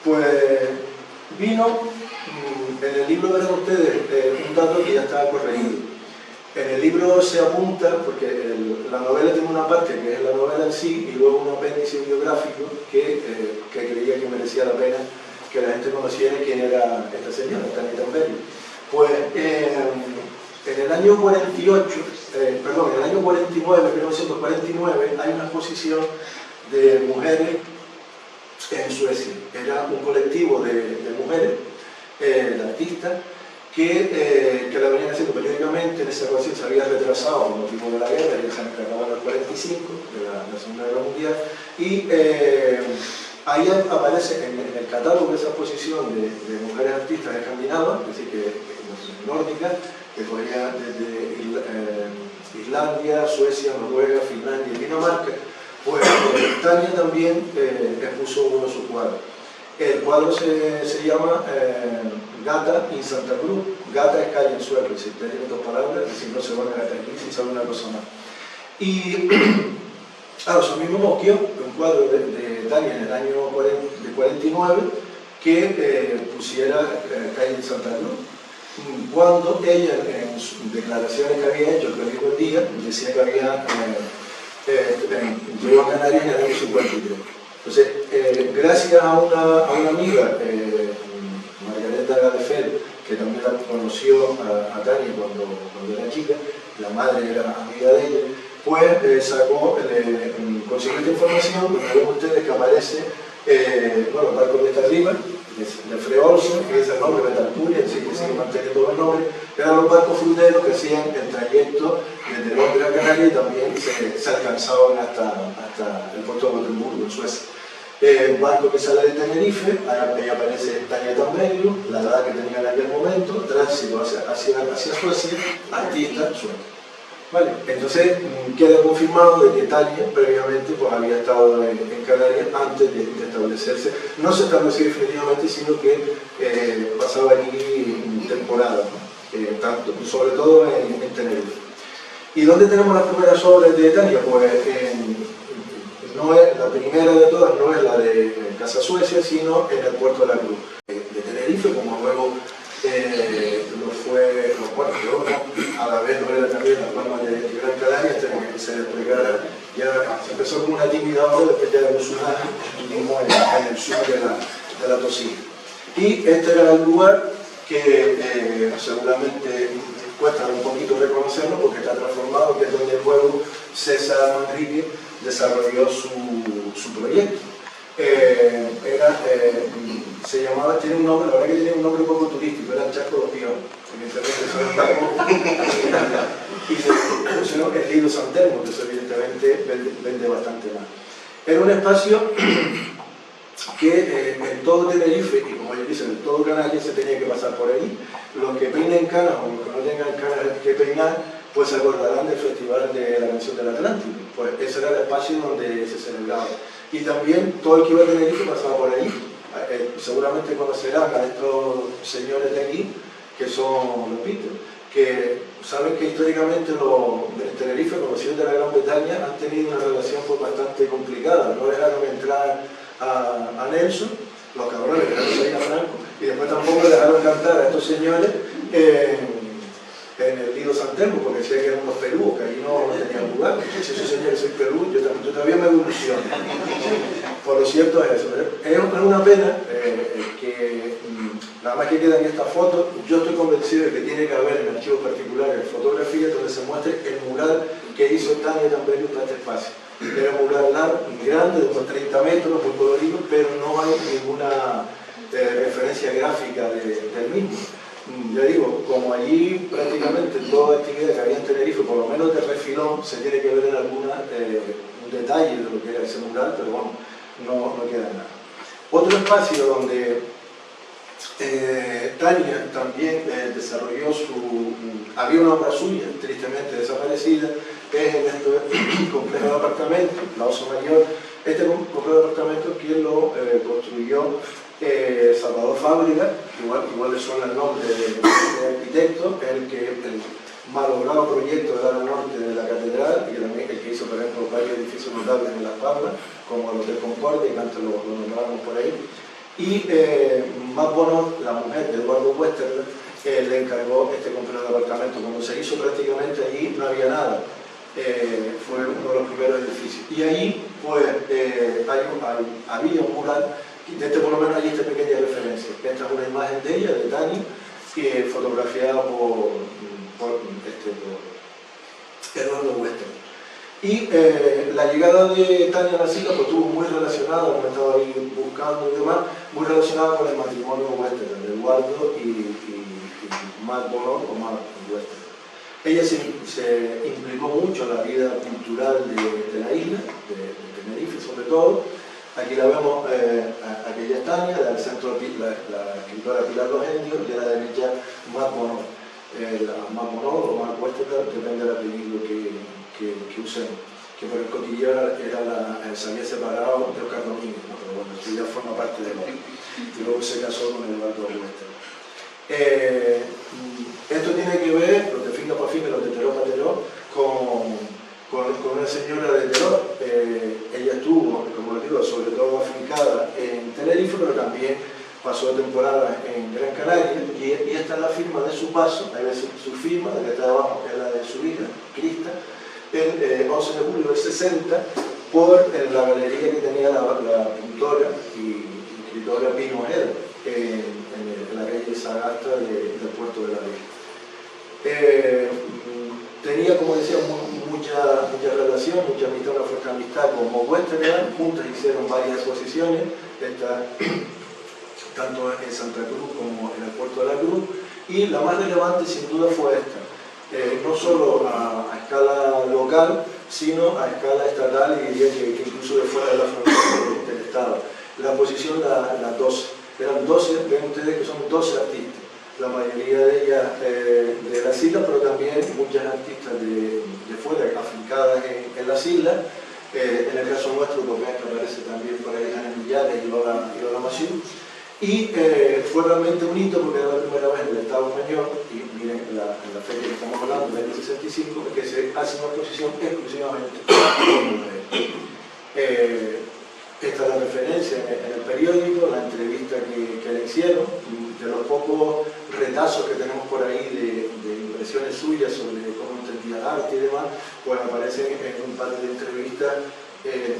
Pues vino, en el libro verán ustedes un dato que ya está corregido. En el libro se apunta, porque la novela tiene una parte que es la novela en sí, y luego un apéndice biográfico que creía que merecía la pena que la gente conociera quién era esta señora, Tania Tambelius. Pues en el año 48, perdón, en el año 49, 1949, hay una exposición de mujeres en Suecia. Era un colectivo de mujeres, de artistas, que la venían haciendo periódicamente. En esa ocasión se había retrasado por motivo de la guerra, ya se acabó en el 45, de la Segunda Guerra Mundial, y ahí aparece en el catálogo de esa exposición de mujeres artistas escandinavas, es decir, que nórdicas, que cogía desde Islandia, Suecia, Noruega, Finlandia y Dinamarca. Pues Tania también expuso uno de sus cuadros. El cuadro se llama Gata in Santa Cruz. Gata es calle en suelo, si tiene dos palabras, si no se van a Gata aquí, si sabe una cosa más. Y claro, eso mismo Mosquio, un cuadro de Tania en el año 49, que pusiera calle en Santa Cruz. Cuando ella, en sus declaraciones que había hecho el periódico El Día, decía que había llegó a Canarias en el año 53. Entonces, gracias a una amiga, Margareta Gadefel, que también la conoció a Tania cuando era chica, la madre era amiga de ella, pues consiguió esta información, donde ven ustedes que aparece el barco de esta arriba, de Freolsen, que es el nombre de Betancuria, así que sigue manteniendo los nombres. Eran los barcos fruteros que hacían el trayecto desde Londres a Canarias y también se alcanzaban hasta el puerto de Gotemburgo, en Suecia. Un barco que sale de Tenerife, ahí aparece Tania Tamberio, la edad que tenía en aquel momento, tránsito hacia Suecia, artista sueca. Vale, entonces queda confirmado de que Tania previamente pues, había estado en Canarias antes de establecerse. No se estableció definitivamente, sino que pasaba aquí temporada, ¿no? Tanto, sobre todo en Tenerife. ¿Y dónde tenemos las primeras obras de Tania? Pues no es, la primera de todas no es la de Casa Suecia, sino en el puerto de la Cruz de Tenerife, como luego lo fue los puertos de Oro, a la vez lo era también la Palma de Gran Canaria, hasta que se desplegara, ya se empezó como una tímida obra, después ya evolucionaba en el sur de la Tosilla. Y este era el lugar que seguramente cuesta un poquito reconocerlo porque está transformado, que es donde luego César Manrique desarrolló su proyecto. Se llamaba, tiene un nombre, la verdad que tiene un nombre un poco turístico, era el Charco de los Piones. Y se funcionó el Lido San Telmo, que eso evidentemente vende bastante más. Era un espacio que en todo Tenerife, y como ellos dicen, en todo Canarias se tenía que pasar por ahí. Los que peinen canas o los que no tengan canas que peinar, pues se acordarán del Festival de la Canción del Atlántico. Pues ese era el espacio donde se celebraba. Y también todo el que iba a Tenerife pasaba por ahí. Seguramente conocerán a estos señores de aquí, que son los Beatles, que saben que históricamente los Tenerife, conocidos de la Gran Bretaña, han tenido una relación pues, bastante complicada. No dejaron entrar a Nelson, los cabrones que dejaron salir a Franco, y después tampoco dejaron cantar a estos señores en el Lido San Telmo, porque decían que eran unos pelúos, que ahí no tenían lugar. Si esos señores son pelúos, yo todavía me ilusiono. Por lo cierto es eso. Es una pena que nada más que quedan estas fotos. Yo estoy convencido de que tiene que haber en archivos particulares fotografías donde se muestre el mural que hizo Tania Tamberio para este espacio. Era un mural largo, grande, de unos 30 metros, muy colorido, pero no hay ninguna referencia gráfica del mismo. Ya digo, como allí prácticamente toda actividad que había en Tenerife, por lo menos de refilón, se tiene que ver en alguna un detalle de lo que era ese mural, pero bueno, no queda nada. Otro espacio donde Tania también desarrolló había una obra suya, tristemente desaparecida, es en este complejo de apartamentos, la Oso Mayor. Este complejo de apartamentos quien lo construyó Salvador Fábrica, igual le suena el nombre de arquitecto, el malogrado proyecto del ala norte de la catedral, y también el que hizo, por ejemplo, varios edificios notables en Las Palmas, como el Hotel Concordia, que antes lo nombrábamos por ahí. Y Matt Bonheur, la mujer de Eduardo Westerler, le encargó este complejo de apartamentos. Cuando se hizo prácticamente allí no había nada. Fue uno de los primeros edificios. Y allí pues, había un mural, de este por lo menos hay esta pequeña referencia. Esta es una imagen de ella, de Tania, fotografiada por Eduardo Westerler. Y la llegada de Tania a la cita pues, estuvo muy relacionada, como estaba ahí buscando y demás, muy relacionada con el matrimonio Westerler, de Eduardo y Mar Bonheur o Mar Western. Ella se implicó mucho en la vida cultural de la isla, de Tenerife sobre todo. Aquí la vemos, aquella es Tania, del centro la escritora Pilar Los Indios, y a la derecha Mar Bonheur. Mar Bonheur o Mar Western, depende del apellido que usemos. Que por el cotilleo se había separado de Oscar Domínguez, ¿no? Pero bueno, eso ya forma parte de él. Y luego se casó con Eduardo Western. Esto tiene que ver, los de finca para finca, los de terror para terror, con una señora de terror. Ella estuvo, como les digo, sobre todo afincada en Tenerife, pero también pasó temporada en Gran Canaria, y esta es la firma de su paso, ahí ves su firma, la que está abajo, que es la de su hija, Crista, el 11 de julio del 60, por la galería que tenía la pintora y escritora Pino Ojeda, en la calle Sagasta del Puerto de la Vega. Tenía, como decía, mucha relación, mucha amistad, una fuerte amistad con Mo Westergaard. Juntas hicieron varias exposiciones, tanto en Santa Cruz como en el Puerto de la Cruz, y la más relevante sin duda fue esta. No solo a escala local, sino a escala estatal, y diría que incluso de fuera de la frontera del Estado. La exposición, las 12, eran 12, ven ustedes que son 12 artistas, la mayoría de ellas de las islas, pero también muchas artistas de fuera, afincadas en las islas. En el caso nuestro, pues ven que aparece también por ahí Ana Millares y Lola Massieu. Y fue realmente un hito porque era la primera vez en el Estado español, y miren en la fecha que estamos hablando, del 65, que se hace una exposición exclusivamente con mujeres. Esta es la referencia en el periódico, la entrevista que le hicieron, de los pocos retazos que tenemos por ahí de impresiones suyas sobre cómo entendía el arte y demás, pues aparecen en un par de entrevistas, en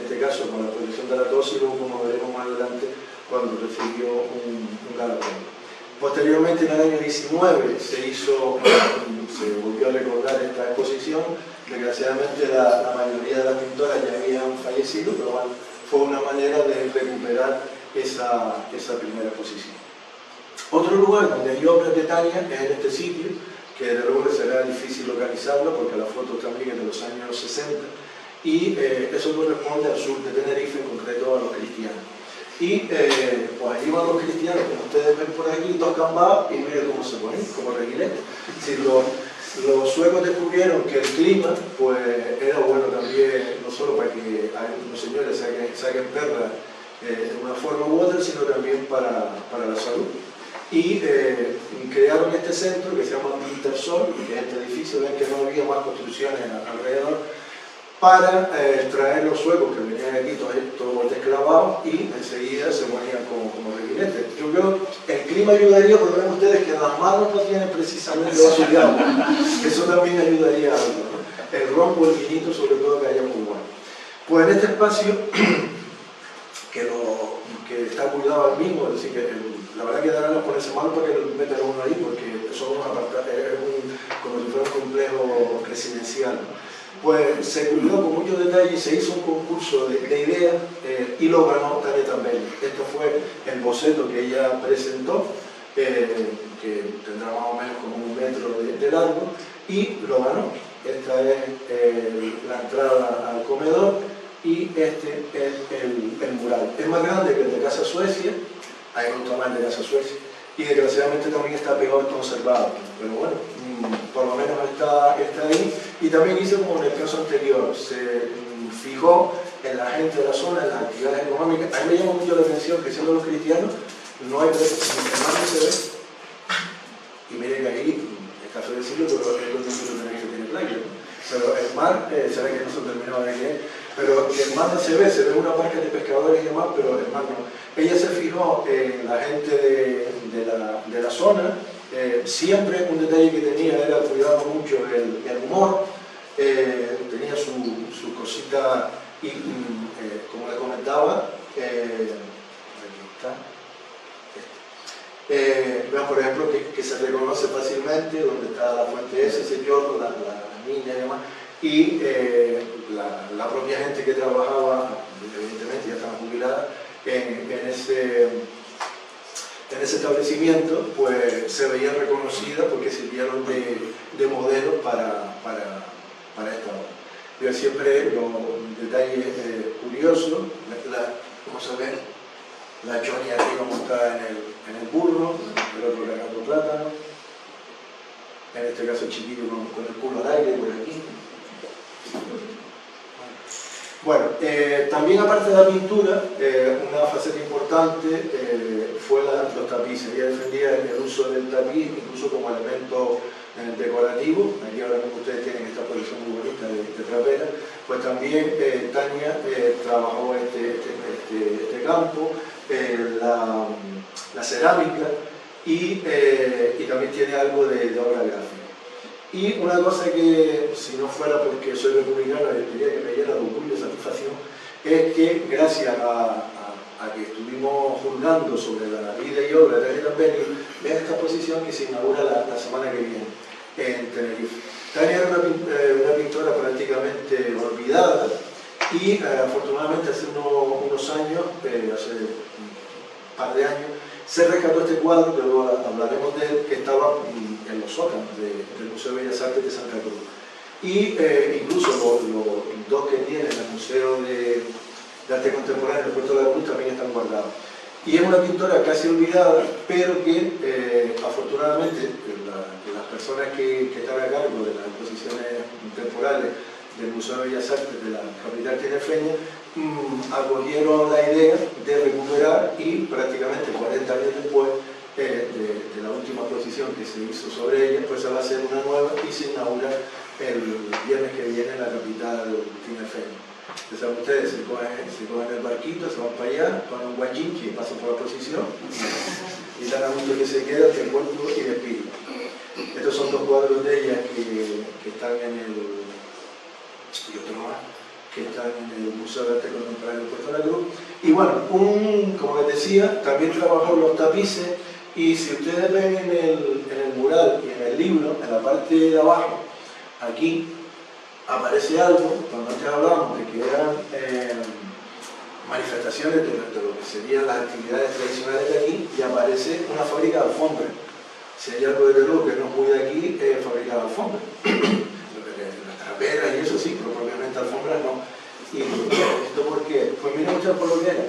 este caso con la exposición de la tos, y luego, como veremos más adelante, cuando recibió un galardón. Posteriormente, en el año 19, se volvió a recordar esta exposición. Desgraciadamente, la mayoría de las pintoras ya habían fallecido, pero bueno, fue una manera de recuperar esa primera exposición. Otro lugar donde hay obras de Tania es en este sitio, que de luego será difícil localizarlo porque la foto también es de los años 60, y eso corresponde al sur de Tenerife, en concreto a los cristianos. Y pues allí van los cristianos, como ustedes ven por aquí, tocan va y miren cómo se ponen, como reguiletes. Si los suecos descubrieron que el clima pues era bueno también, no solo para que los señores saquen perlas de una forma u otra, sino también para la salud. Y crearon este centro que se llama Intersol, que es este edificio. Ven que no había más construcciones alrededor, para traer los suecos que venían aquí todos desclavados, y enseguida se ponían como reguiletes. Yo creo que el clima ayudaría, porque ven ustedes que las manos no tienen precisamente vasos de agua. Eso también ayudaría algo, ¿no? El ron o el vinito, sobre todo, que haya muy bueno. Pues en este espacio, que está cuidado al mismo, es decir, que la verdad que darán a ponerse mal porque lo meten uno ahí, porque son unos apartados, como si fuera un complejo residencial, ¿no? Pues se cuidó con mucho detalle y se hizo un concurso de ideas, y lo ganó Tania Tambelli. Esto fue el boceto que ella presentó, que tendrá más o menos como 1 metro de largo, y lo ganó. Esta es la entrada al comedor, y este es el mural. Es más grande que el de Casa Suecia, hay otro tamaño de Casa Suecia, y desgraciadamente también está peor conservado, pero bueno, por lo menos está ahí. Y también hizo como en el caso anterior, se fijó en la gente de la zona, en las actividades económicas. A mí me llama mucho la atención que, siendo los cristianos, no hay más se ve. Y miren que ahí, es caso de decirlo, pero es lo que tiene playa, ¿no? Pero el mar, será que no se terminó de leer, pero el mar no se ve una barca de pescadores y demás, pero el mar no. Ella se fijó en la gente de la zona. Siempre un detalle que tenía era cuidar mucho el humor. Tenía su cosita, y como les comentaba, aquí está. Vean, por ejemplo, que se reconoce fácilmente donde está la fuente ese yordo, la niña y demás, y la propia gente que trabajaba, evidentemente ya estaba jubilada, en en ese establecimiento pues se veían reconocidas porque sirvieron de modelo para esta obra. Yo siempre los detalles curiosos, ¿cómo se ve? La chonia arriba montada en el burro, el otro cargando plátano, en este caso el chiquillo con el culo al aire por aquí. Bueno, también aparte de la pintura, una faceta importante fue los tapices. Ella defendía el uso del tapiz incluso como elemento decorativo. Aquí ahora mismo ustedes tienen esta colección muy bonita de traperas. Pues también Tania trabajó este campo, la cerámica y también tiene algo de obra gráfica. Y una cosa que, si no fuera porque soy republicano, diría que me llena de orgullo y satisfacción, es que gracias a que estuvimos juzgando sobre la vida y obra de Tania Tamberi, vean esta exposición que se inaugura la semana que viene en Tenerife. Tania era una pintora prácticamente olvidada y afortunadamente hace unos años, hace un par de años, se rescató este cuadro, que luego hablaremos de él, que estaba en los sótanos del Museo de Bellas Artes de Santa Cruz. Y incluso los dos que tiene en el Museo de Arte Contemporáneo del Puerto de la Cruz también están guardados. Y es una pintora casi olvidada, pero que afortunadamente las personas que están a cargo de las exposiciones temporales del Museo de Bellas Artes de la capital tinerfeña acogieron la idea de recuperar y prácticamente 40 años después de la última exposición que se hizo sobre ella, pues se va a hacer una nueva y se inaugura el viernes que viene en la capital tinerfeña. Entonces ustedes se cogen el barquito, se van para allá, ponen un guachinchi y pasan por la exposición y dan a gusto que se queda entre el cuerpo y el espíritu. Estos son dos cuadros de ella que están en el... y otro más, que están en el Museo de Arte Contemporáneo de Puerto de la Cruz. Y bueno, como les decía, también trabajó los tapices y si ustedes ven en el mural y en el libro, en la parte de abajo, aquí aparece algo, cuando antes hablábamos de que eran manifestaciones de lo que serían las actividades tradicionales de aquí, y aparece una fábrica de alfombras. Si hay algo de Perú que no es muy de aquí, es fábrica de alfombras. Las traperas y eso sí, pero propiamente alfombras no. ¿Y esto por qué? Pues miren ustedes por lo que era.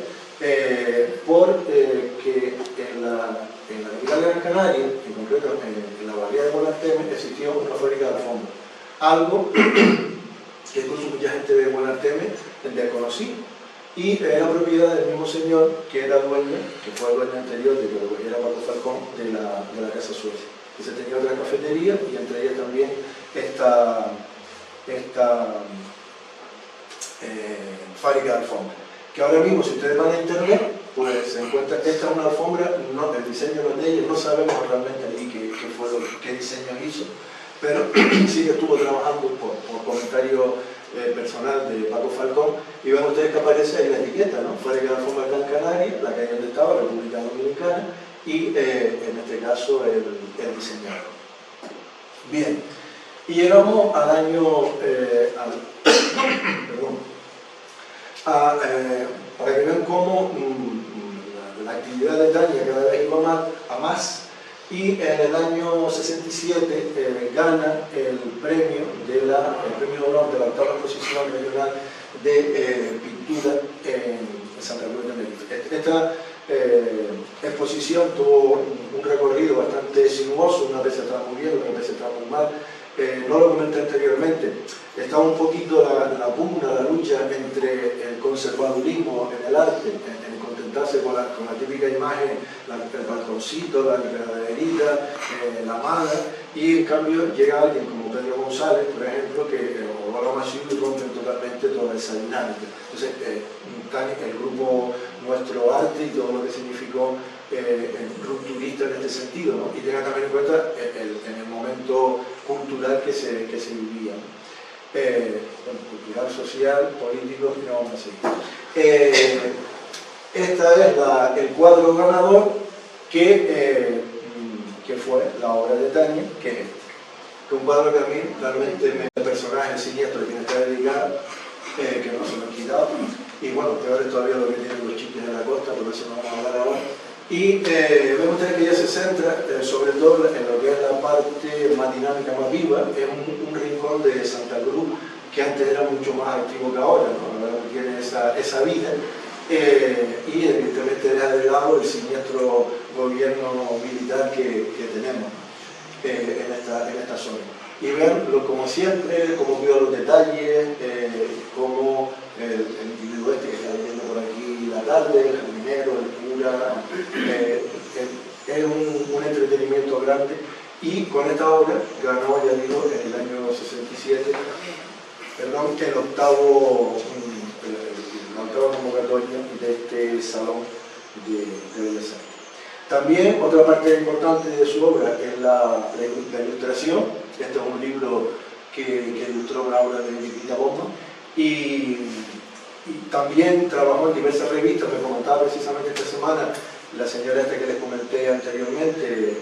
Porque en la capital de Gran Canaria, en concreto en la bahía de Buenarteme, existió una fábrica de alfombras. Algo que incluso mucha gente de Buenarteme desconocía. Y era propiedad del mismo señor que era dueño, que fue el dueño anterior de que lo cogiera Paco Falcón, de la Casa Suecia. Ese tenía otra cafetería y entre ellas también esta fábrica de alfombras. Que ahora mismo, si ustedes van a internet, pues se encuentra que esta es una alfombra, no, el diseño no es de ella, no sabemos realmente allí qué diseño hizo, pero sí que estuvo trabajando por comentario personal de Paco Falcón, y ven ustedes que aparece ahí la etiqueta, ¿no? Fábrica de alfombras Gran Canaria, la calle donde estaba, República Dominicana, y en este caso el diseñador. Bien, y llegamos al año, para que vean cómo la actividad de Tania cada vez iba a más, y en el año 67 gana el premio de honor de la octava exposición regional de pintura en Santa Cruz de Tenerife. Esta exposición tuvo un recorrido bastante sinuoso, una vez estaba muy bien, otra vez estaba muy mal. No lo comenté anteriormente, estaba un poquito la pugna, la lucha entre el conservadurismo en el arte, en contentarse con la típica imagen, el balconcito, la enredaderita, la mala, y en cambio llega alguien como Pedro González, por ejemplo, o Lola Masiu, y rompen totalmente toda esa dinámica. Entonces, el grupo Nuestro Arte y todo lo que significó rupturista en este sentido, ¿no? Y tengan también en cuenta en el momento cultural que se vivía, cultural, social, político, y no vamos a seguir. Esta es el cuadro ganador que fue la obra de Tania, que es este. Que un cuadro que a mí realmente el personaje siniestro que está dedicado, que no se lo han quitado. Y bueno, peor es todavía lo que tienen los chistes de la costa, por eso no vamos a hablar ahora. Y vemos que ella se centra sobre todo en lo que es la parte más dinámica, más viva. Es un rincón de Santa Cruz que antes era mucho más activo que ahora, ¿no? Ahora tiene esa vida. Y evidentemente deja de lado el siniestro gobierno militar que tenemos en esta zona. Y vean, como siempre, cómo cuida los detalles, cómo el individuo este que está viendo por aquí la tarde, el jardinero, el cura, es un entretenimiento grande. Y con esta obra ganó, ya digo, en el año 67, perdón, la octava convocatoria de este Salón de Bellas Artes. También otra parte importante de su obra es la ilustración. Este es un libro que ilustró una obra de Chiquita Bomba y también trabajó en diversas revistas. Me comentaba precisamente esta semana la señora esta que les comenté anteriormente,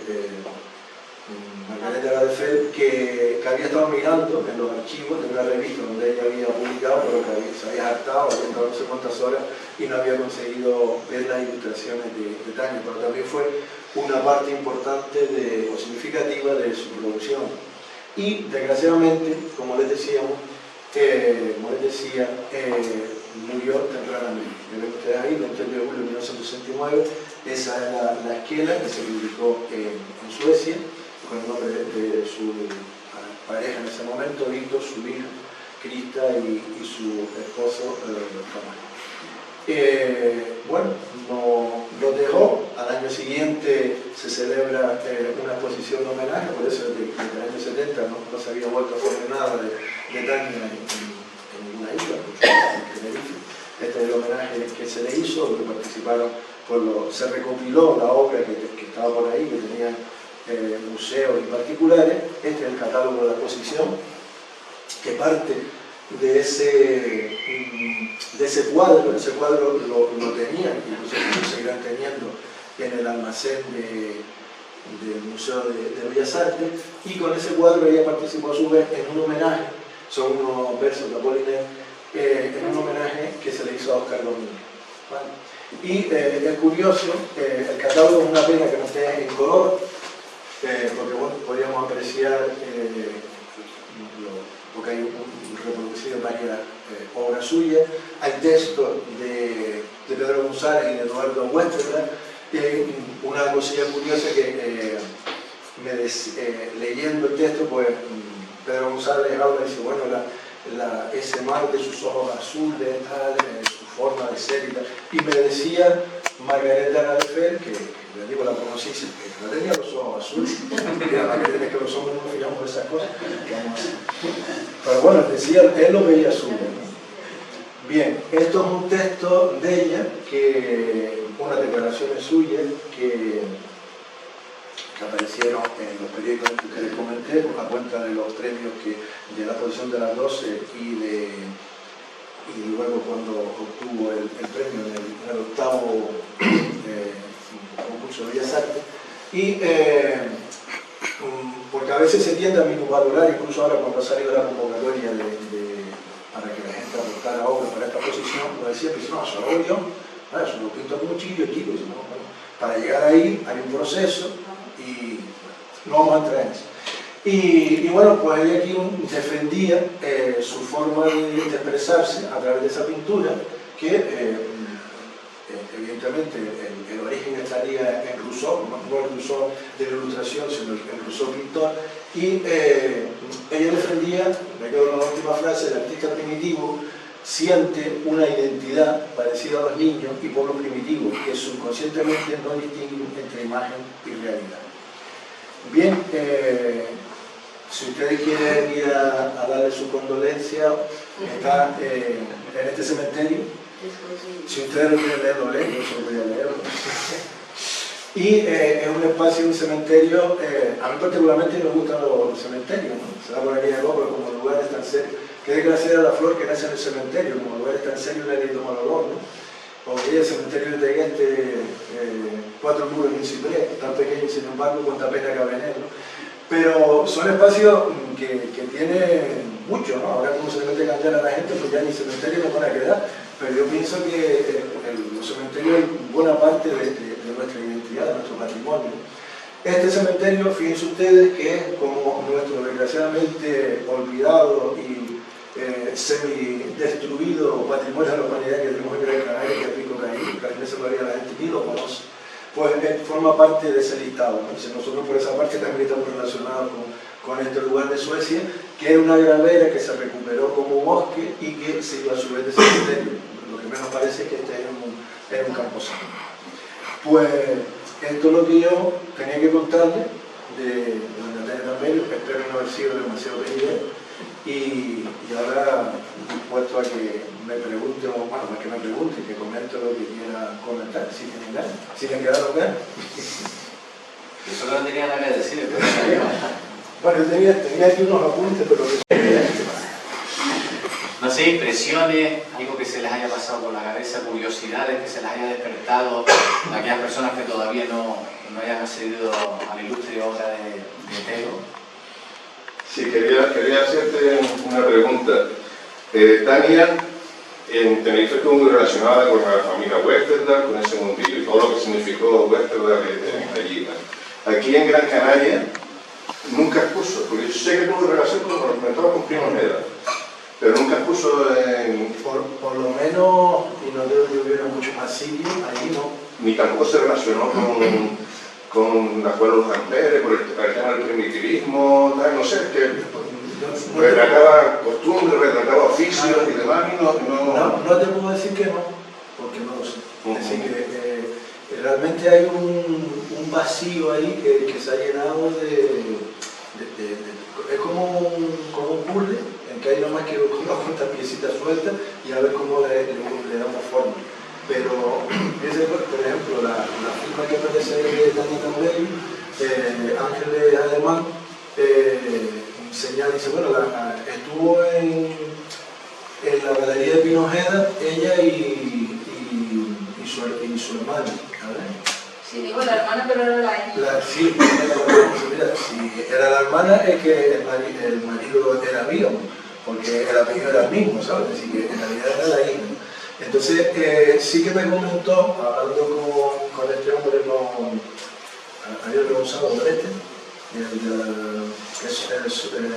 Margarita Gadefeld, que había estado mirando en los archivos de una revista donde ella había publicado, pero que se había hartado, había estado no sé cuántas horas y no había conseguido ver las ilustraciones de Tania, pero también fue una parte importante o significativa de su producción. Y desgraciadamente, como les decía, murió tempranamente. Ven ustedes ahí, el 20 de julio de 1969, esa es la esquela que se publicó en Suecia, con el nombre de su pareja en ese momento, Víctor, su hija, Krista y su esposo, Tomás. Bueno, nos dejó. Al año siguiente se celebra una exposición de homenaje, por eso desde el año 70 no se había vuelto a hacer nada de Tania en ninguna isla, en Tenerife. Este es el homenaje que se le hizo, donde participaron, se recopiló la obra que estaba por ahí, que tenía museos y particulares. Este es el catálogo de la exposición, que parte de ese cuadro. Ese cuadro lo tenían, incluso lo seguirán teniendo en el almacén del Museo de Bellas Artes, y con ese cuadro ella participó a su vez en un homenaje, son unos versos de Apollinaire, en un homenaje que se le hizo a Oscar Domínguez. ¿Vale? Y es curioso, el catálogo es una pena que no esté en color, porque bueno, podríamos apreciar, porque hay reproducido varias obras suyas. Hay textos de Pedro González y de Eduardo Westerland. Una cosilla curiosa que leyendo el texto, pues Pedro González habla y dice, bueno, ese mar de sus ojos azules, tal, su forma de ser y tal. Y me decía Margarita Gadefeld, que le digo, la conocí, que no tenía los ojos azules. Mira, Margarita, es que los hombres no fijamos de esas cosas. Pero bueno, decía, él lo veía azul, ¿no? Bien, esto es un texto de ella, unas declaraciones suyas que aparecieron en los periódicos que les comenté por la cuenta de los premios de la exposición de las 12 y luego cuando obtuvo el premio en el octavo concurso de Bellas Artes. Y porque a veces se tiende a minusvalurar, incluso ahora cuando ha salido la convocatoria para que la gente aportara obras para esta exposición, lo decía, pues no, eso lo hago yo, eso lo pinto con cuchillo, chicos, no, bueno, para llegar ahí hay un proceso y no vamos a entrar en eso. Y bueno, pues ella aquí defendía su forma de expresarse a través de esa pintura, que evidentemente el origen estaría en Rousseau, no el Rousseau de la ilustración, sino el Rousseau pintor, y ella defendía, me quedo con la última frase, el artista primitivo siente una identidad parecida a los niños y pueblos primitivos, que subconscientemente no distinguen entre imagen y realidad. Bien, si ustedes quieren ir a darle su condolencia, está en este cementerio. Si ustedes lo quieren leer, lo leen, yo se lo voy a leer. Y es un espacio, un cementerio, a mí particularmente me gustan los cementerios, ¿no? Se da por aquí de Gómez como lugares tan serios. Qué desgraciada la flor que nace en el cementerio, como lugares tan serios le ha ido mal olor, ¿no? Porque el cementerio de Tegueste, 4 muros y un ciprés, tan pequeño y sin embargo, cuánta pena cabe en él, ¿no? Pero son espacios que tienen mucho, ¿no? Ahora como se le mete candela a la gente, pues ya ni cementerio no van a quedar. Pero yo pienso que los cementerios es buena parte de nuestra identidad. patrimonio. Este cementerio, fíjense ustedes, que es como nuestro desgraciadamente olvidado y semi-destruido patrimonio de la humanidad que tenemos en Gran Canaria, que es Pico Caín, que a veces la gente ni lo conoce, pues forma parte de ese listado, ¿no? Entonces, nosotros por esa parte también estamos relacionados con este lugar de Suecia, que es una gravera que se recuperó como bosque y que se iba a su vez de cementerio. Lo que menos parece es que este es un camposanto. Pues esto es lo que yo tenía que contarle de Natalia Tamberio, espero no haber sido demasiado pequeño, y ahora dispuesto a que me pregunte, o bueno, más que me pregunte, que comente lo que quiera comentar, si tienen ganas, si le quedaron ganas. Eso no tenía nada que decir, pero bueno, yo tenía aquí unos apuntes, pero no sé, impresiones, algo que se les haya pasado por la cabeza, curiosidades que se les haya despertado a aquellas personas que todavía no hayan accedido a la ilustre obra de Tero. Sí, quería hacerte una pregunta. Tania, en Tenerife estuvo muy relacionada con la familia Westerdahl, con ese mundillo y todo lo que significó Westerdahl allí. Aquí en Gran Canaria nunca expuso, porque yo sé que tuvo relación con los mentores con Primo Meda, pero nunca expuso en... Por lo menos, y no creo que hubiera mucho más sitio, ahí no. Ni tampoco se relacionó con la escuela de los Amperes, por el tema del primitivismo, tal, no sé, que retrataba costumbres, retrataba oficios y demás, y no te puedo decir que no, porque no lo sé. Es decir, que realmente hay un vacío ahí que se ha llenado es como un puzzle, en que hay nomás que unas cuantas piecitas sueltas y a ver cómo le damos forma. Pero, por ejemplo, la firma que aparece de Tania Tamberio, Ángeles Alemán, señala, dice, bueno, estuvo en la galería de Pinojeda, ella y su hermana, ¿sabes? Sí, digo la hermana, pero era la hija. Sí, mira, si era la hermana es que el marido era mío, porque el apellido era el mismo, ¿sabes? Así que en realidad era la hija. Entonces, sí que me comentó, hablando con este hombre, Ariel Gonzalo Brete, que es el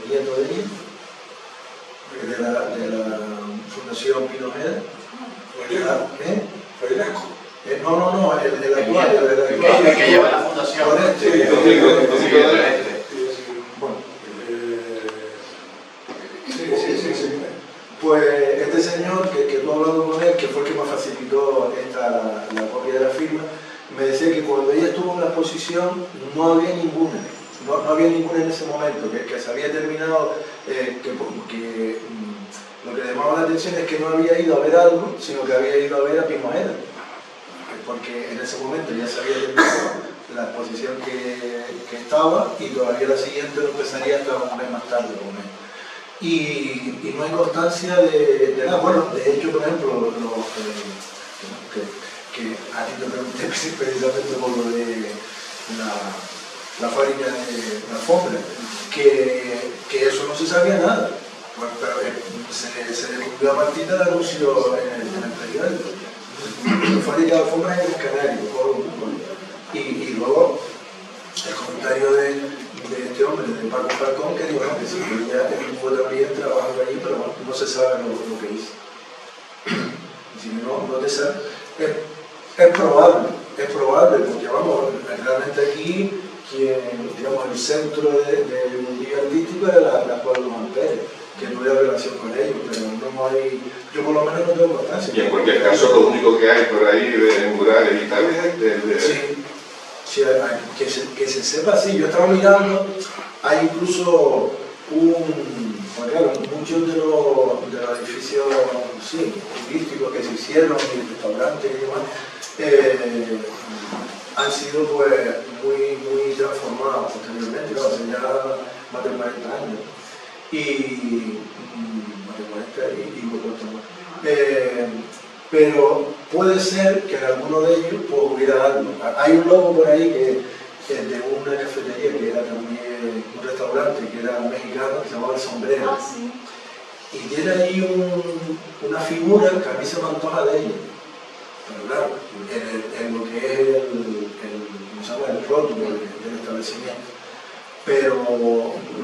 nieto de ella, de la Fundación Pinojeda. No, el actual, el que lleva la fundación. Bueno, sí. Pues este señor, que tú has hablado con él, que fue el que me facilitó la copia de la firma, me decía que cuando ella estuvo en la exposición no había ninguna. No había ninguna en ese momento, que se había terminado, lo que le llamaba la atención es que no había ido a ver algo, sino que había ido a ver a Pinojeda, porque en ese momento ya se había terminado la exposición que estaba y todavía la siguiente no empezaría hasta un mes más tarde. Y no hay constancia de nada. Bueno, de hecho, por ejemplo, que a ti te pregunté precisamente por lo de la fábrica de la alfombra, que eso no se sabía nada, pero se descubrió a partir del anuncio en el periódico. La fábrica de alfombras en el Canario, y luego el comentario de este hombre, de Paco Falcón, que dijo que sí, que ya estuvo también trabajando allí, pero bueno, no se sabe lo que hizo. Así que no te sabe. Es probable, porque vamos, realmente aquí, digamos, el centro del mundillo artístico era la escuela de los Amperes, que tuviera relación con ellos, pero no hay, yo por lo menos no tengo constancia. Y en cualquier caso, lo único que hay por ahí de murales y tal es Sí, que se sepa, sí, yo estaba mirando, hay incluso pues claro, muchos de los edificios turísticos que se hicieron, y restaurantes y demás, han sido pues muy transformados posteriormente, claro, hace ya más de 40 años. Más de 40 y poco más. Pero puede ser que en alguno de ellos pues, hubiera algo. Hay un logo por ahí que es de una cafetería que era también un restaurante que era mexicano, que se llamaba El Sombrero. Ah, sí. Y tiene ahí una figura que a mí se me antoja de ella. Pero claro, en lo que es ¿cómo se llama? establecimiento. Pero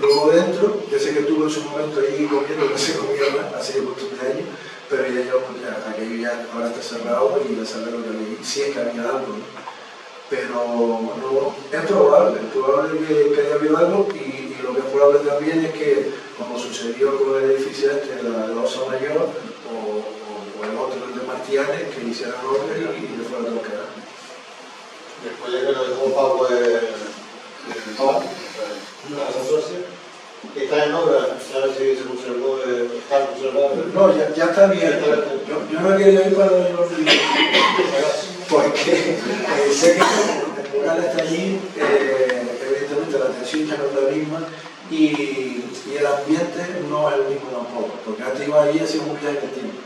luego dentro, yo sé que estuve en su momento ahí comiendo, no se comía más, hace un montón de años, pero aquello ya ahora está cerrado y ya saber lo que leí, si es que había algo, ¿no? Pero no, es probable que haya habido algo y lo que es probable también es que, como sucedió con el edificio este, la Osa Mayor o el otro, el de Martianes, que hicieron obras y le fueron a tocar. Después de que lo dejó Pablo la consorcio, está en obra, ¿sabes si se conservó, está conservado? No, ya está bien. Yo no he querido ir para los libros, porque sé que el mural está allí, evidentemente la atención ya no es la misma y el ambiente no es el mismo tampoco, porque antes iba allí y hacía un viaje en el tiempo.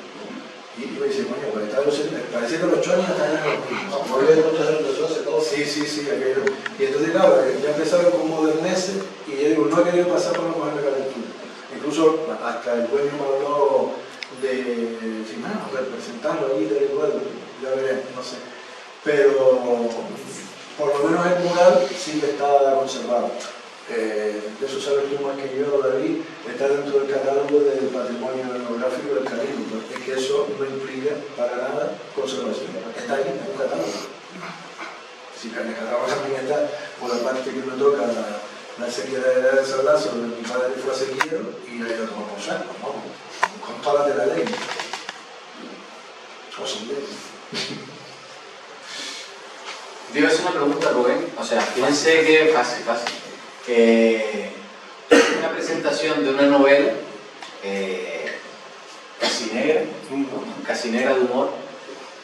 Y me dice, coño, pues parece que los choños están en los mismos. Sí, aquello. Y entonces, claro, ya empezaron con moderneces y yo digo, no he querido pasar por la mujer de calentura. Incluso hasta el dueño me habló de, si no, representarlo ahí del pueblo, ya veré, no sé. Pero por lo menos el mural sí que está conservado. De eso sabes tú más que yo, David, está dentro del catálogo del patrimonio etnográfico del Caribe. Es que eso no implica para nada conservación. Está ahí, en un catálogo. Si en el catálogo también está, por la parte que me toca la sequía de San Lázaro, donde mi padre fue sequero, y hay otro museo, vamos, con todas las de la ley. O sin ley. Digo, es una pregunta, Rubén. O sea, fíjense que fácil. Una presentación de una novela casi negra de humor,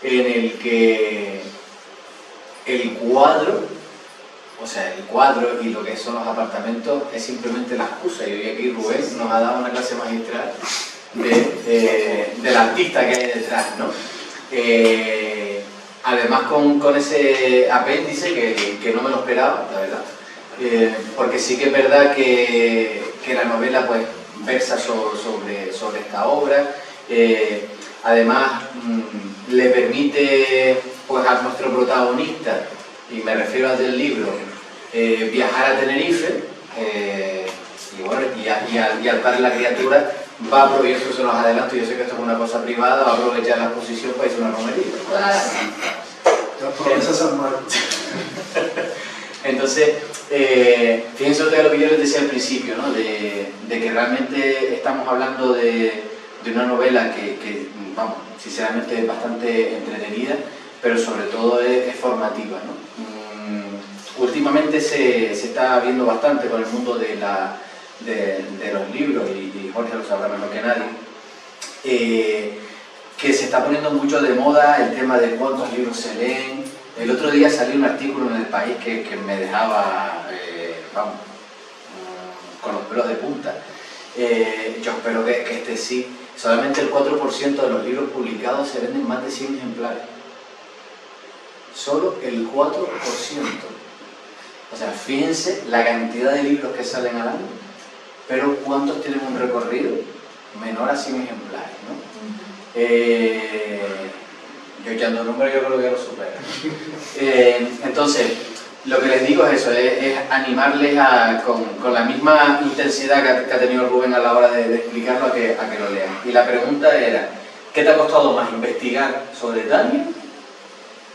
en el que el cuadro y lo que son los apartamentos es simplemente la excusa. Y hoy aquí Rubén nos ha dado una clase magistral del artista que hay detrás, ¿no? Además con ese apéndice que no me lo esperaba, la verdad. Porque sí que es verdad que la novela pues versa sobre esta obra, además le permite pues a nuestro protagonista, y me refiero al del libro, viajar a Tenerife, y bueno, y al par la criatura va a aprovechar, eso se los adelanto, yo sé que esto es una cosa privada, va a aprovechar la exposición para hacer una romería. Entonces, fíjense ustedes lo que yo les decía al principio, ¿no? de que realmente estamos hablando de una novela que vamos, sinceramente es bastante entretenida, pero sobre todo es formativa, ¿no? Últimamente se está viendo bastante con el mundo de los libros, y Jorge lo sabrá mejor que nadie, que se está poniendo mucho de moda el tema de cuántos libros se leen. El otro día salió un artículo en El País que me dejaba, vamos, con los pelos de punta. Yo espero que este sí. Solamente el 4% de los libros publicados se venden más de 100 ejemplares. Solo el 4%. O sea, fíjense la cantidad de libros que salen al año, pero ¿cuántos tienen un recorrido menor a 100 ejemplares, ¿no? Yo echando números, yo creo que lo supera. Entonces, lo que les digo es eso, es animarles con la misma intensidad que ha tenido Rubén a la hora de explicarlo a que lo lean. Y la pregunta era, ¿qué te ha costado más, investigar sobre Tania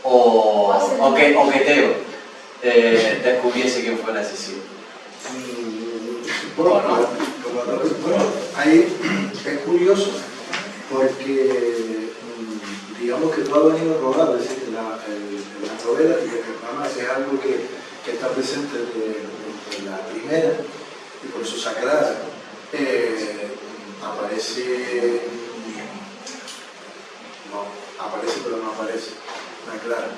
o que Teo descubriese quién fue el asesino? Bueno, ahí es curioso porque digamos que todo ha venido rodado, es decir, la novela, y además es algo que está presente desde la primera, y por eso Sagrada, aparece, pero no aparece, está claro.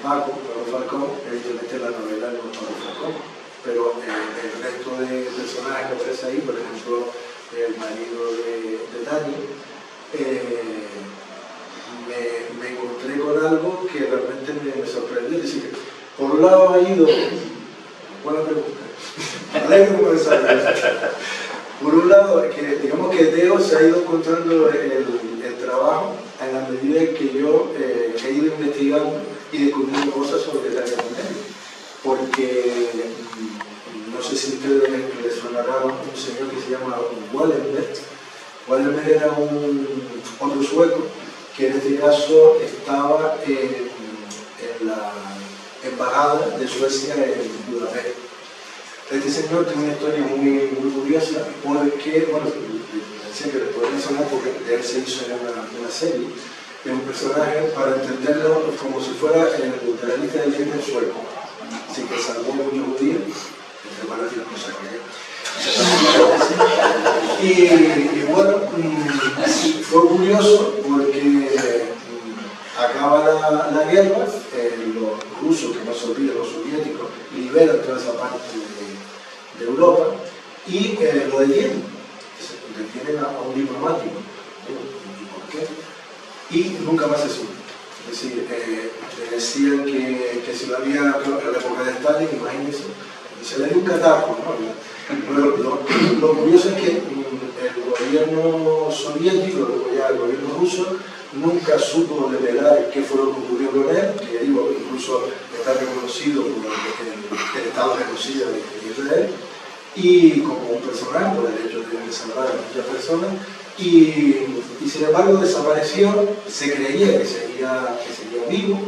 Paco, Pablo Falcón, evidentemente la novela no es Pablo Falcón, pero el resto de personajes que aparece ahí, por ejemplo, el marido de Dani, me encontré con algo que realmente me sorprendió. Es decir, por un lado ha ido, buena pregunta, por un lado, que digamos que Teo se ha ido encontrando el trabajo en la medida en que yo he ido investigando y descubriendo cosas sobre Tania Monelli. porque no sé si a ustedes les sonará un señor que se llama Wallenberg. Wallenberg era otro sueco que en este caso estaba en la embajada de Suecia en Budapest. Este señor tiene una historia muy curiosa porque, bueno, decía que después de mencionar porque de él se hizo una serie, es un personaje para entenderlo como si fuera de la lista del gente sueco. Así que salvó muchos judíos, entre malas y las cosas que y bueno, fue curioso porque acaba la guerra, los rusos, que no se olviden, los soviéticos, liberan toda esa parte de Europa y lo detienen a un diplomático. ¿Y por qué? Y nunca más se supo. Es decir, decían que si lo había en la época de Stalin, imagínense, se le dio un catarro, ¿no? Pero lo curioso es que el gobierno soviético, el gobierno ruso, nunca supo revelar qué fue lo que ocurrió con él, que digo, incluso está reconocido por el Estado genocida de Israel, y como un personaje por el hecho de salvar a muchas personas, y sin embargo desapareció, se creía que seguía vivo.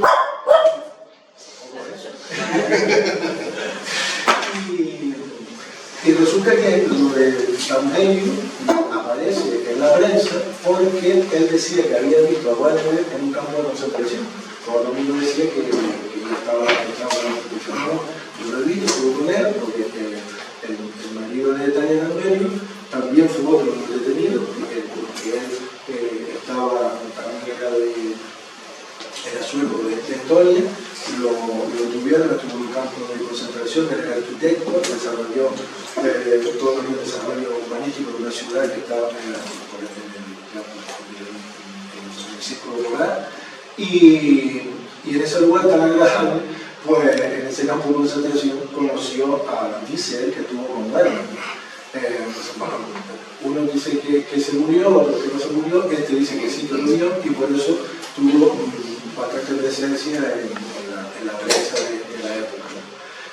Y resulta que lo de Tambenio aparece en la prensa porque él decía que había visto a Wallenberg en un campo de concentración. Todo el mundo decía que ya estaba en el campo de concentración. Yo lo he visto, fue con él, porque el marido de Tania Tambenio también fue otro de los detenidos, porque él estaba también era sueco de Estonia. Lo tuvieron, estuvo en un campo de concentración, era arquitecto, desarrolló todo el desarrollo urbanístico de una ciudad que estaba en el círculo polar, y en ese lugar tan agradable, pues en ese campo de concentración conoció dice él que tuvo con Wallenberg. Bueno, uno dice que se murió, otro que no se murió, este dice que sí que murió, y por eso tuvo bastante presencia en la prensa de la época.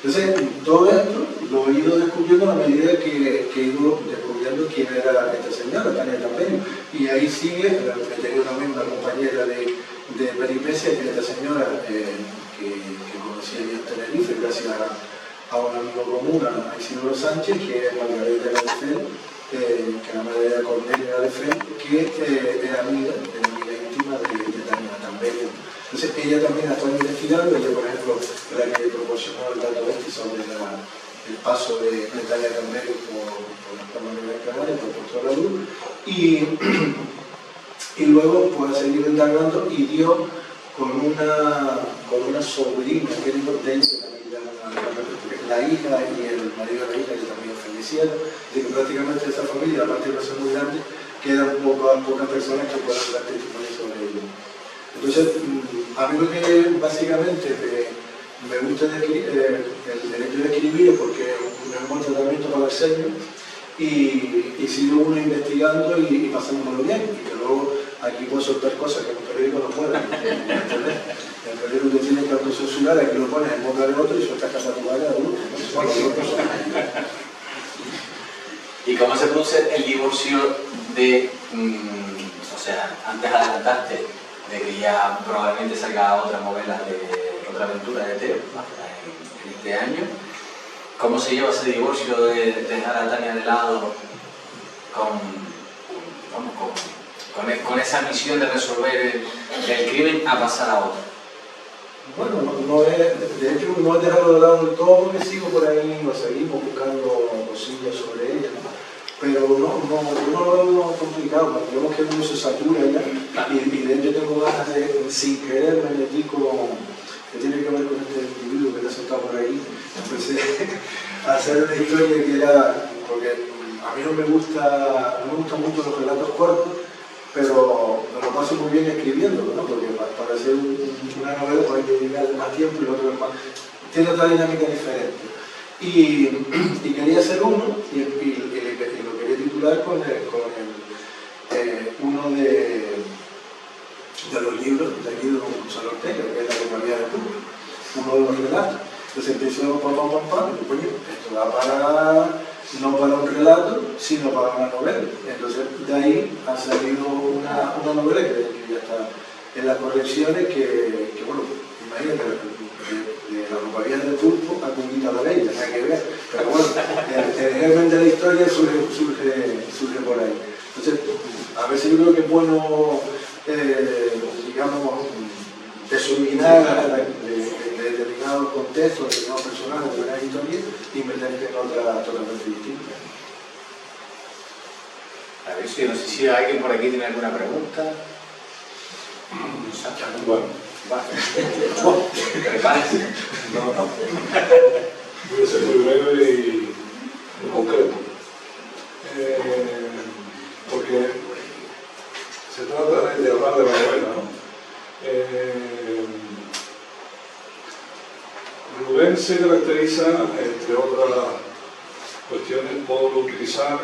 Entonces, todo esto lo he ido descubriendo a medida que he ido descubriendo quién era esta señora, Tania Tambenio. Y ahí sigue, he tenido también una compañera de peripecia, que es esta señora que conocí allí en Tenerife, gracias a un amigo común, a Isidoro Sánchez, que es Margarita Galefel, que la madre era Cornelia Galefel, que era amiga íntima de Tania Tambenio. Entonces ella también está investigando, ella por ejemplo la que proporcionó el dato sobre el paso de Tania Tambenio por las Palmas de Gran Canaria, por toda la luz, y luego pues seguir indagando y dio con una sobrina que era la hija y el marido de la hija que también fallecieron, de que prácticamente esa familia, aparte de ser muy grande, quedan pocas personas que puedan dar testimonio sobre ello. Entonces, a mí lo que básicamente me gusta el hecho de escribir es porque es un buen tratamiento para el cerebro y sigue uno investigando y pasándolo bien, y que luego aquí puedo soltar cosas que en un periódico no pueden. En el periódico te tiene que autocensurar, aquí lo pones en boca de otro y sueltas casa tu cara de uno. ¿Y cómo se produce el divorcio de, o sea, antes adelantaste de que ya probablemente salga otra novela otra aventura de Teo en este año? ¿Cómo se lleva ese divorcio de dejar a Tania de lado con esa misión de resolver el crimen a pasar a otro? Bueno, de hecho no he dejado de lado del todo porque sigo por ahí, lo seguimos buscando cosillas sobre ella, pero yo no lo veo complicado, porque vemos que uno se satura ya, y de hecho tengo ganas de, sin querer, me metí que tiene que ver con este individuo que le ha sentado por ahí, empecé a hacer una historia que era, porque a mí no me gustan mucho los relatos cortos, pero me lo paso muy bien escribiéndolo, ¿no? Porque para hacer una novela pues hay que dedicar más tiempo y otro más. Tiene otra dinámica diferente. Y quería hacer uno y lo quería titular con uno de los libros de aquí de Gonzalo Ortega, que es La Compañía de Público, uno de los relatos. Entonces empieza y coño, esto va para, no para un relato, sino para una novela. Entonces de ahí ha salido una novela que ya está en las correcciones, que bueno, imagínate, de la roparía de pulpo a Cuquita la Bella, nada que ver. Pero bueno, el germen de la historia surge por ahí. Entonces, a veces yo creo que es bueno, digamos, desorbinar de determinados contextos, de determinados personajes, de determinadas historias y meterte en otra totalmente distinta. A ver, si no sé si alguien por aquí tiene alguna pregunta. Bueno, Prepárese. no. Voy a ser muy breve y muy concreto. Porque se trata de hablar de la novela, ¿no? Rubén se caracteriza, entre otras cuestiones, por utilizar,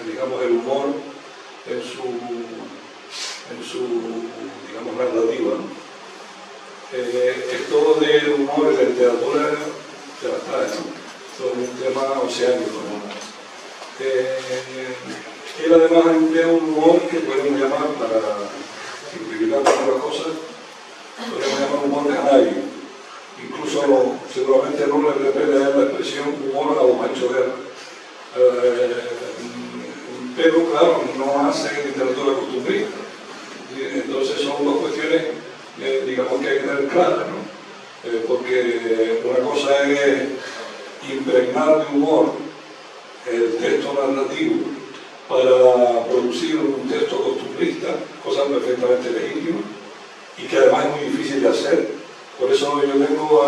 digamos, el humor en su digamos, narrativa, ¿no? Esto del humor en la literatura se la trae, ¿no? Esto es un tema oceánico, ¿no? Él además emplea un humor que podemos llamar, para simplificar las cosas, podemos llamar humor de canario. Incluso seguramente no le repele a él la expresión humor a don Pancho Guerra. Pero claro, no hace literatura costumbrista. Entonces son dos cuestiones, digamos, que hay que tener claras, ¿no? Porque una cosa es impregnar de humor el texto narrativo para producir un texto costumbrista, cosa perfectamente legítima y que además es muy difícil de hacer. Por eso yo tengo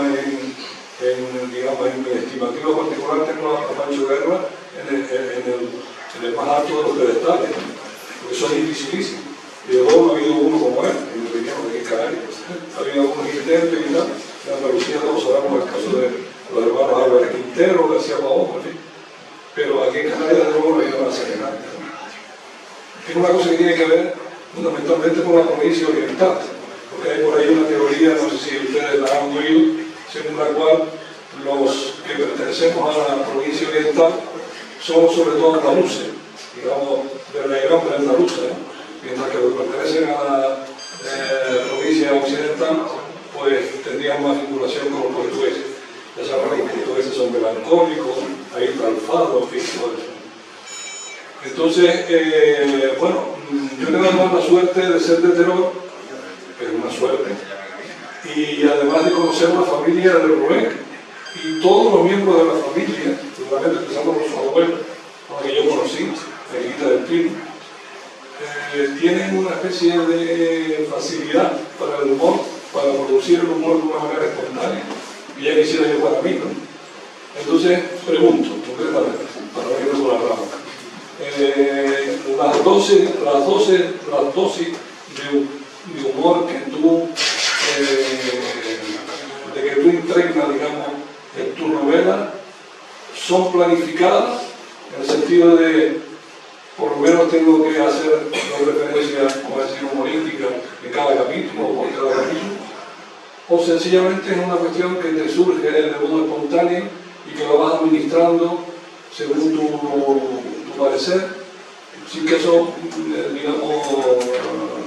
digamos, en mi estimativo particular, tengo a Pancho Guerra en el más alto de los pedestales, porque eso es dificilísimo. Y de luego no ha habido uno como él, en mi opinión, aquí en Canarias. Ha habido algunos intentos y tal. En Andalucía todos sabemos el caso de los hermanos Álvarez Quintero, García Pavón, ¿sí? Pero aquí en Canarias de luego no ha habido nada semejante. Es una cosa que tiene que ver fundamentalmente con la provincia oriental, porque hay por ahí una teoría, no sé si ustedes la han oído, según la cual los que pertenecemos a la provincia oriental somos sobre todo andaluces, digamos, de la gran andaluza, ¿no? Mientras que los que pertenecen a la provincia occidental, pues tendrían más vinculación con los portugueses. Ya saben que los portugueses son melancólicos, ahí está el fado, en fin, todo eso. Entonces, bueno, yo tengo la suerte de ser de Teror, que es una suerte, y además de conocer la familia de Rubén, y todos los miembros de la familia, seguramente empezando por su abuelo, que yo conocí, Enriquita del Pino, tienen una especie de facilidad para el humor, para producir el humor de una manera espontánea, y ya quisiera yo para mí, ¿no? Entonces, pregunto, concretamente, para no irme por la rama, las dosis de humor que tú, impregnas, digamos, en tu novela, son planificadas, en el sentido de, por lo menos tengo que hacer una referencia, como decir, humorística en cada capítulo o por cada capítulo, o sencillamente es una cuestión que te surge de modo espontáneo y que lo vas administrando según tu parecer, sin que eso, digamos,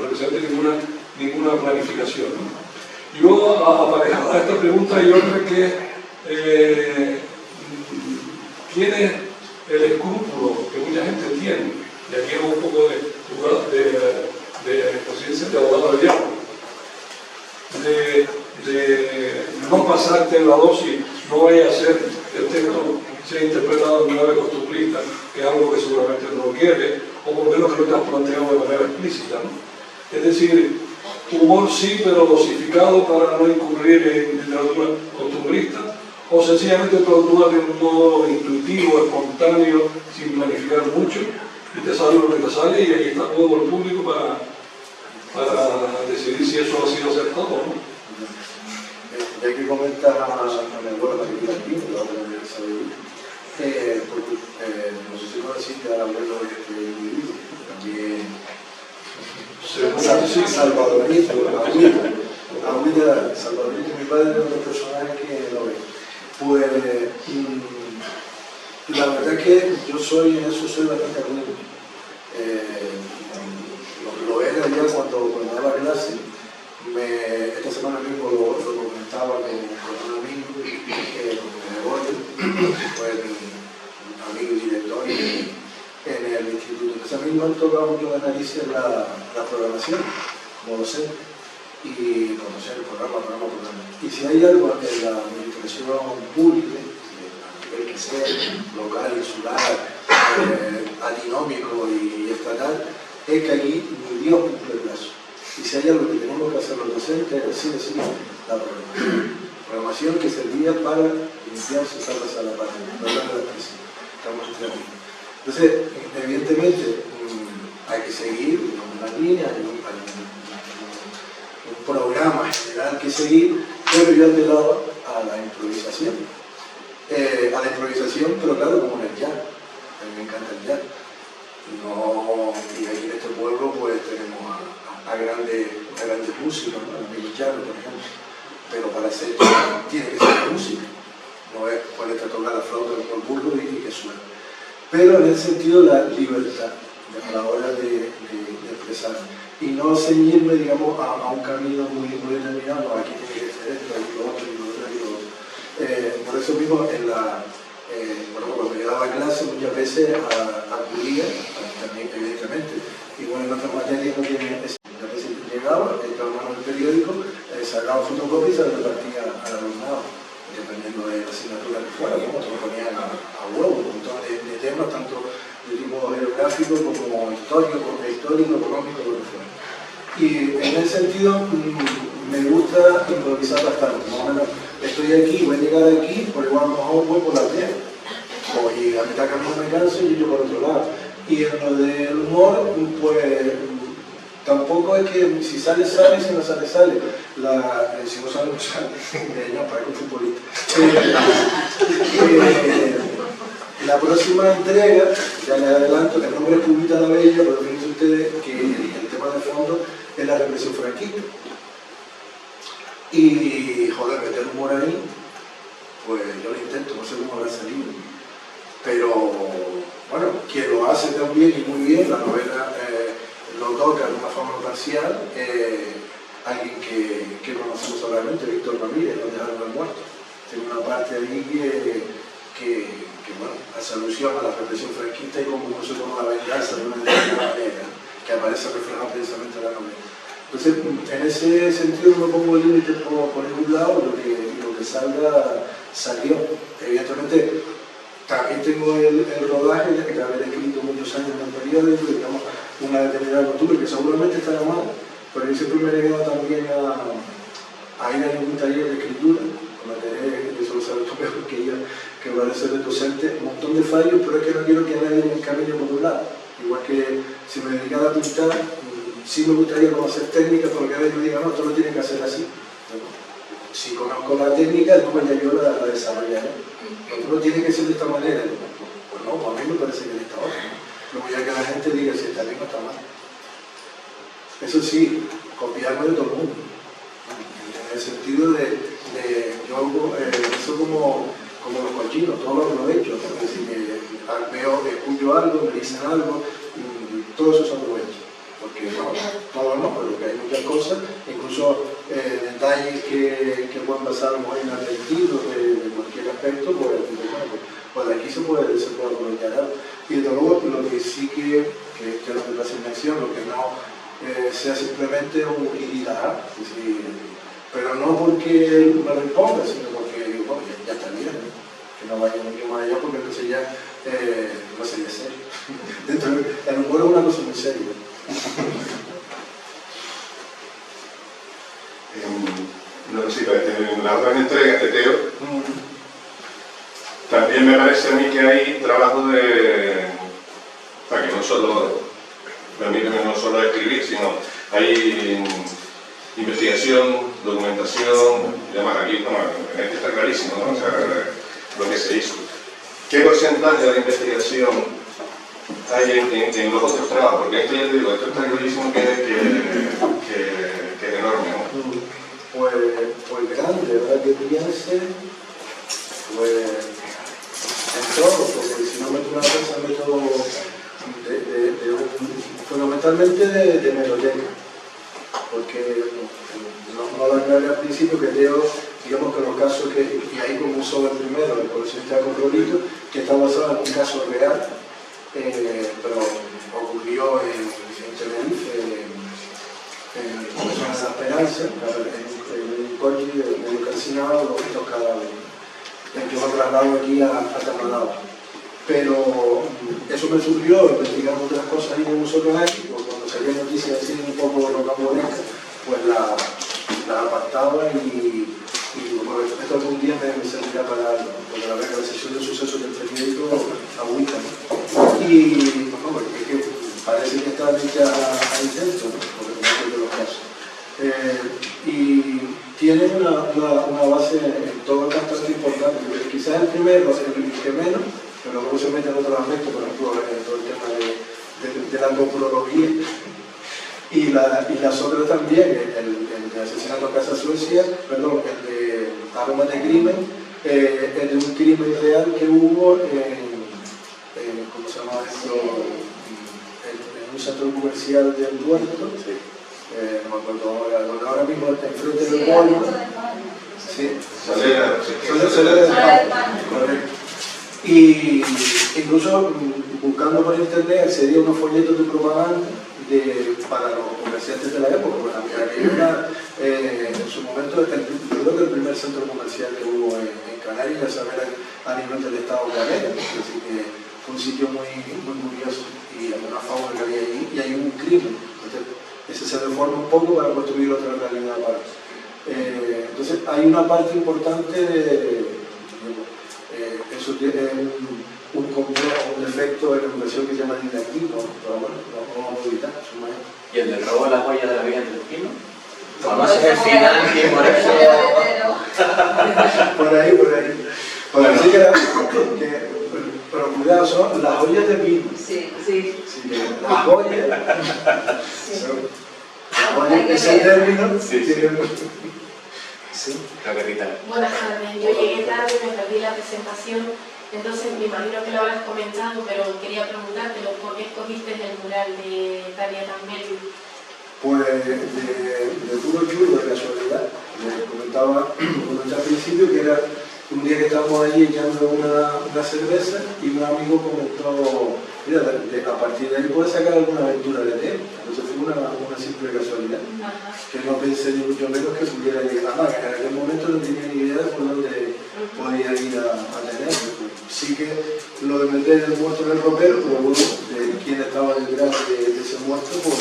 represente ninguna planificación, ¿no? Y luego, aparejada a esta pregunta, hay otra que tiene el escrúpulo que mucha gente tiene, y aquí hago un poco de conciencia de abogado del diablo, de no pasarte en la dosis, no vaya a ser el texto sea interpretado de manera costumbrista, que es algo que seguramente no quiere, o por lo menos que lo te has planteado de manera explícita, ¿no? Es decir, humor sí, pero dosificado para no incurrir en literatura costumbrista, o sencillamente tú actúas de un modo intuitivo, espontáneo, sin planificar mucho, y te sale lo que te sale, y ahí está todo el público para decidir si eso ha sido acertado o no. Ya que comentas a mi abuela que vive aquí, la otra vez que sabe, no sé si conociste al abuelo de este individuo, también Salvadorito, Salvadorito, mi padre es otro personaje que lo ve. soy bastante académico. Lo era ya cuando daba clase. Esta semana mismo lo comentaba con un amigo, con Gregorio, que fue un amigo y director en el instituto. Entonces a mí me han tocado mucho de narices la programación, como docente, y conocer el programa. Y si hay algo en la administración pública, a nivel que sea, local, insular, antinómico y estatal, es que allí Dios cumple el plazo. Y si hay algo que tenemos que hacer los docentes es decir, la programación. Programación que servía para iniciarse a la parte, no para la presión. Estamos aquí. Entonces, evidentemente, hay que seguir una línea, hay un programa general que seguir, pero yo apelaba a la improvisación. Pero claro, como en el jazz. A mí me encanta el jazz. Y ahí en este pueblo pues tenemos a grandes músicos, ¿no? A Miguel Chávez, por ejemplo. Pero para hacer tiene que ser música. No es ponerte a tocar la flauta con el burro y que suene. Pero en el sentido de la libertad a la hora de expresar. Y no ceñirme, digamos, a un camino muy determinado. No, aquí tiene que ser esto, aquí lo otro, y lo otro, y lo otro. Por eso mismo, cuando yo daba clase, muchas veces acudía, también evidentemente, igual en otras materias no tienen eso. Muchas veces llegaba, estaba en el periódico, sacaba fotocopias y se repartía al alumnado, dependiendo de la asignatura que fuera, como te lo ponían a huevo, un montón de temas, tanto de tipo geográfico como histórico, económico, lo que fuera. Y en ese sentido, me gusta improvisar bastante, más o menos. Estoy aquí, voy a llegar aquí, por igual a lo mejor voy por la tierra. Y a mitad camino me canso y yo por otro lado. Y en lo del humor, pues tampoco es que si sale, sale, y si no sale, sale. Si no sale, no sale. No, para que un futbolista. La próxima entrega, ya les adelanto, que el nombre es Pulpita la Bella, pero fíjense ustedes que el tema de fondo es la represión franquista. Y, joder, meter humor ahí, pues yo lo intento, no sé cómo habrá salido. Pero, bueno, quien lo hace también y muy bien, la novela lo toca de una forma parcial, alguien que conocemos solamente, Víctor Ramírez, lo dejaron al muerto. Tiene una parte ahí que bueno, hace alusión a la represión franquista y como no se toma la venganza de una determinada manera, que aparece reflejado precisamente en la novela. Entonces, en ese sentido no pongo límites por ningún lado, lo que salga, salió. Evidentemente, también tengo el rodaje de haber escrito muchos años en el periódico, digamos, una determinada costumbre que seguramente estará mal, pero yo siempre me he negado también a ir a ningún taller de escritura, con la tarea, eso lo sabes tú mejor que yo, que va a ser de docente, un montón de fallos, pero es que no quiero que nadie me encamine por un lado. Igual que si me dedicara a pintar, sí me gustaría conocer técnicas, porque a veces me digan, no, esto lo tienen que hacer así. Si conozco la técnica, después ya yo la desarrollaré. Otro lo tiene que ser de esta manera. Pues no, pues a mí me parece que de esta otra. Luego ya que la gente diga si está bien o está mal. Eso sí, copiarme de todo el mundo. En el sentido yo hago eso como los cochinos, todo lo aprovecho. Es decir, veo, escucho algo, me dicen algo, todo eso se aprovecha. Porque no, todo no, pero que hay muchas cosas, incluso detalles que pueden pasar muy inadvertidos de cualquier aspecto, pues aquí se puede aprovechar algo. Y desde luego lo que sí que es lo que te hace mención, lo que no sea simplemente un iritar, pero no porque me lo imponga, sino porque bueno, ya está bien, ¿no? Que no vaya mucho más allá, porque entonces ya no sería serio. El humor es una cosa muy seria. No sé si en la otra entrega de Teo también me parece a mí que hay trabajo para que no solo escribir, sino hay investigación, documentación y demás. Aquí en este está clarísimo, ¿no? O sea, lo que se hizo. ¿Qué porcentaje de la investigación hay en los otros trabajos? Porque esto ya te digo, esto está clarísimo que es enorme, ¿no? Pues grande, ¿verdad? Que piense, pues en todo, porque si no meto una cosa, meto fundamentalmente de hemeroteca, porque no lo aclaré al principio, que Teo, digamos que los casos que, y ahí comenzó el primero, el coleccionista con Prolito, que está basado en un caso real, pero ocurrió en Tenerife, en la Esperanza, en un coche medio calcinado, los cadáveres, que fue trasladado aquí a Tamalao. Pero eso me surgió, investigando otras cosas ahí en nosotros aquí, pues cuando salía noticias así un poco rocambolesca, pues la apartaba y bueno, esto algún día me servirá para algo, porque la verdad que la sección de sucesos del periódico agüita, ¿no? Y bueno, es que parece que está hecha a intento, ¿no? Porque no es de los casos. Y tiene una base en todo bastante importante, quizás el primero, el que menos, pero luego se mete en otros aspectos, por ejemplo, en todo el tema de la coprología y las otras también, el de asesinato a Casa Suecia, perdón, el de Aromas de Crimen, el de un crimen real que hubo ¿cómo se llama esto? En un centro comercial del Duerto, no me acuerdo ahora mismo, enfrente del pueblo. Sí, Solera del Palo, correcto. Y incluso buscando por internet accedí a unos folletos de propaganda para los comerciantes de la época, porque aquello era en su momento, yo creo que el primer centro comercial que hubo en Canarias, ya saber a nivel del estado canadiense, así que fue un sitio muy curioso y hay una fauna que había allí y hay un crimen. Entonces, ese se deforma un poco para construir otra realidad aparte. Entonces hay una parte importante eso tiene un complejo, un defecto de la educación que se llama didactismo, pero bueno, no vamos a evitar, su maestro. ¿Y el del robo de la joya de la Virgen del Pino? ¿Conoces el final y por eso? Por ahí. Para decir pero cuidado, son las joyas de pino. Sí. Las joyas. Ese término. Sí. Cacarita. Buenas tardes, yo llegué tarde, me perdí la presentación, entonces me imagino que lo habrás comentado, pero quería preguntártelo, ¿por qué escogiste el mural de Tania Tambelli? Pues de puro chulo, de casualidad. Les comentaba al principio que era un día que estábamos allí echando una cerveza y un amigo comentó, mira, a partir de ahí puedes sacar alguna aventura de tema. Entonces fue una simple casualidad. Que no pensé ni mucho menos que pudiera llegar más. En aquel momento no tenía ni idea de por dónde podía ir a tener. Sí que lo de meter el muerto en el ropero, pero luego de quién estaba detrás de ese muerto, pues...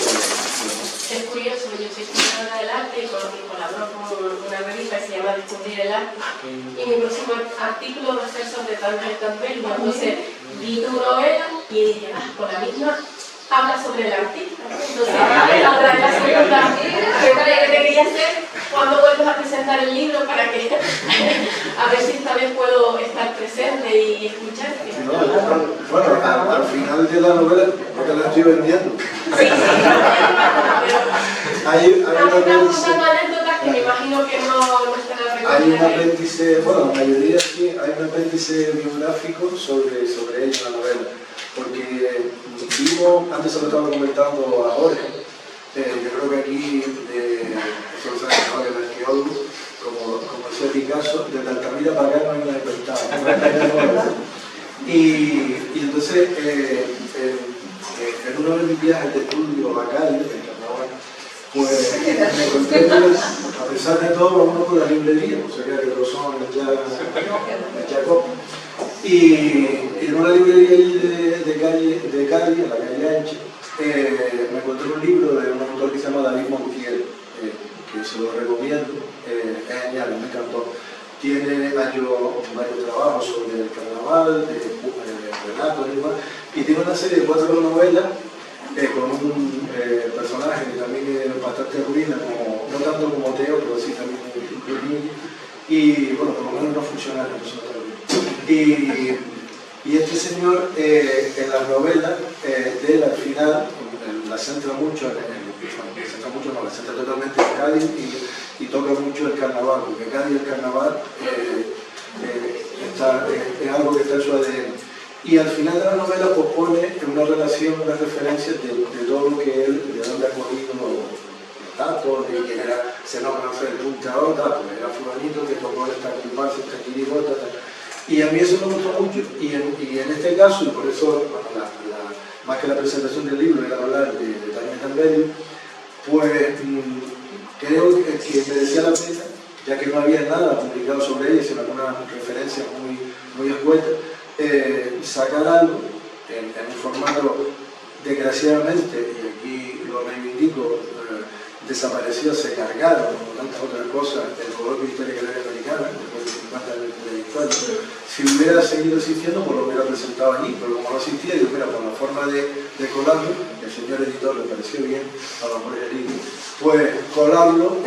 Es curioso, yo soy historiadora del arte y colaboro con una revista que se llama Descubrir el Arte. Y mi próximo artículo va a ser sobre Tania Tambelli. Entonces vi tu novela y dije, con la misma habla sobre el artista. Entonces, otra de las preguntas que te quería hacer, ¿cuándo vuelves a presentar el libro para que a ver si esta vez puedo estar presente y escucharte? Bueno, al final de la novela, porque la estoy vendiendo. Sí. Hay contando anécdotas que me imagino que no están recogidas. Hay un apéndice, bueno, la mayoría sí, hay un apéndice biográfico sobre ella en la novela. Porque vivo, antes se lo estaba comentando a Jorge, yo creo que aquí, eso lo sabe mejor el arqueólogo, como decía Picasso, desde Altamira para acá no hay una despertada. Y entonces, en uno de mis viajes de estudio a Cádiz, en Carnaval, pues me encontré, a pesar de todo, uno con la librería, o sea que el Rosón, el Jacob. Y en una librería de Cádiz, en la calle Ancha, me encontré un libro de un autor que se llama David Montiel, que se lo recomiendo, es genial, me encantó. Tiene varios trabajos sobre el carnaval, relatos y demás, y tiene una serie de 4 novelas con un personaje que también es bastante ruina, no tanto como Teo, pero sí también muy niño, y bueno, por lo menos no funciona en nosotros. Y este señor en las novelas de él al final la centra mucho, la centra totalmente en Cádiz y toca mucho el carnaval, porque Cádiz el carnaval es algo que está en su ADN. Y al final de la novela pues, pone una relación, unas referencias de todo lo que él, de dónde ha cogido los datos, de quién era, se nombra el punteador, pues era fulanito que tocó esta comparsa, esta chirigota, y a mí eso me gustó mucho. Y en este caso, y por eso, bueno, más que la presentación del libro, era hablar de Tania Tambelli, pues creo que merecía la pena, ya que no había nada publicado sobre ella, sino algunas referencias muy escuetas, sacar algo en un formato, desgraciadamente, y aquí lo reivindico, desaparecidos se cargaron, como tantas otras cosas, el coloquio de historia agraria americana, después de 50 años de historia. Si hubiera seguido existiendo, pues lo hubiera presentado allí, pero como no existía, yo, mira, por la forma de colarlo, el señor editor le pareció bien, a lo mejor el libro, pues colarlo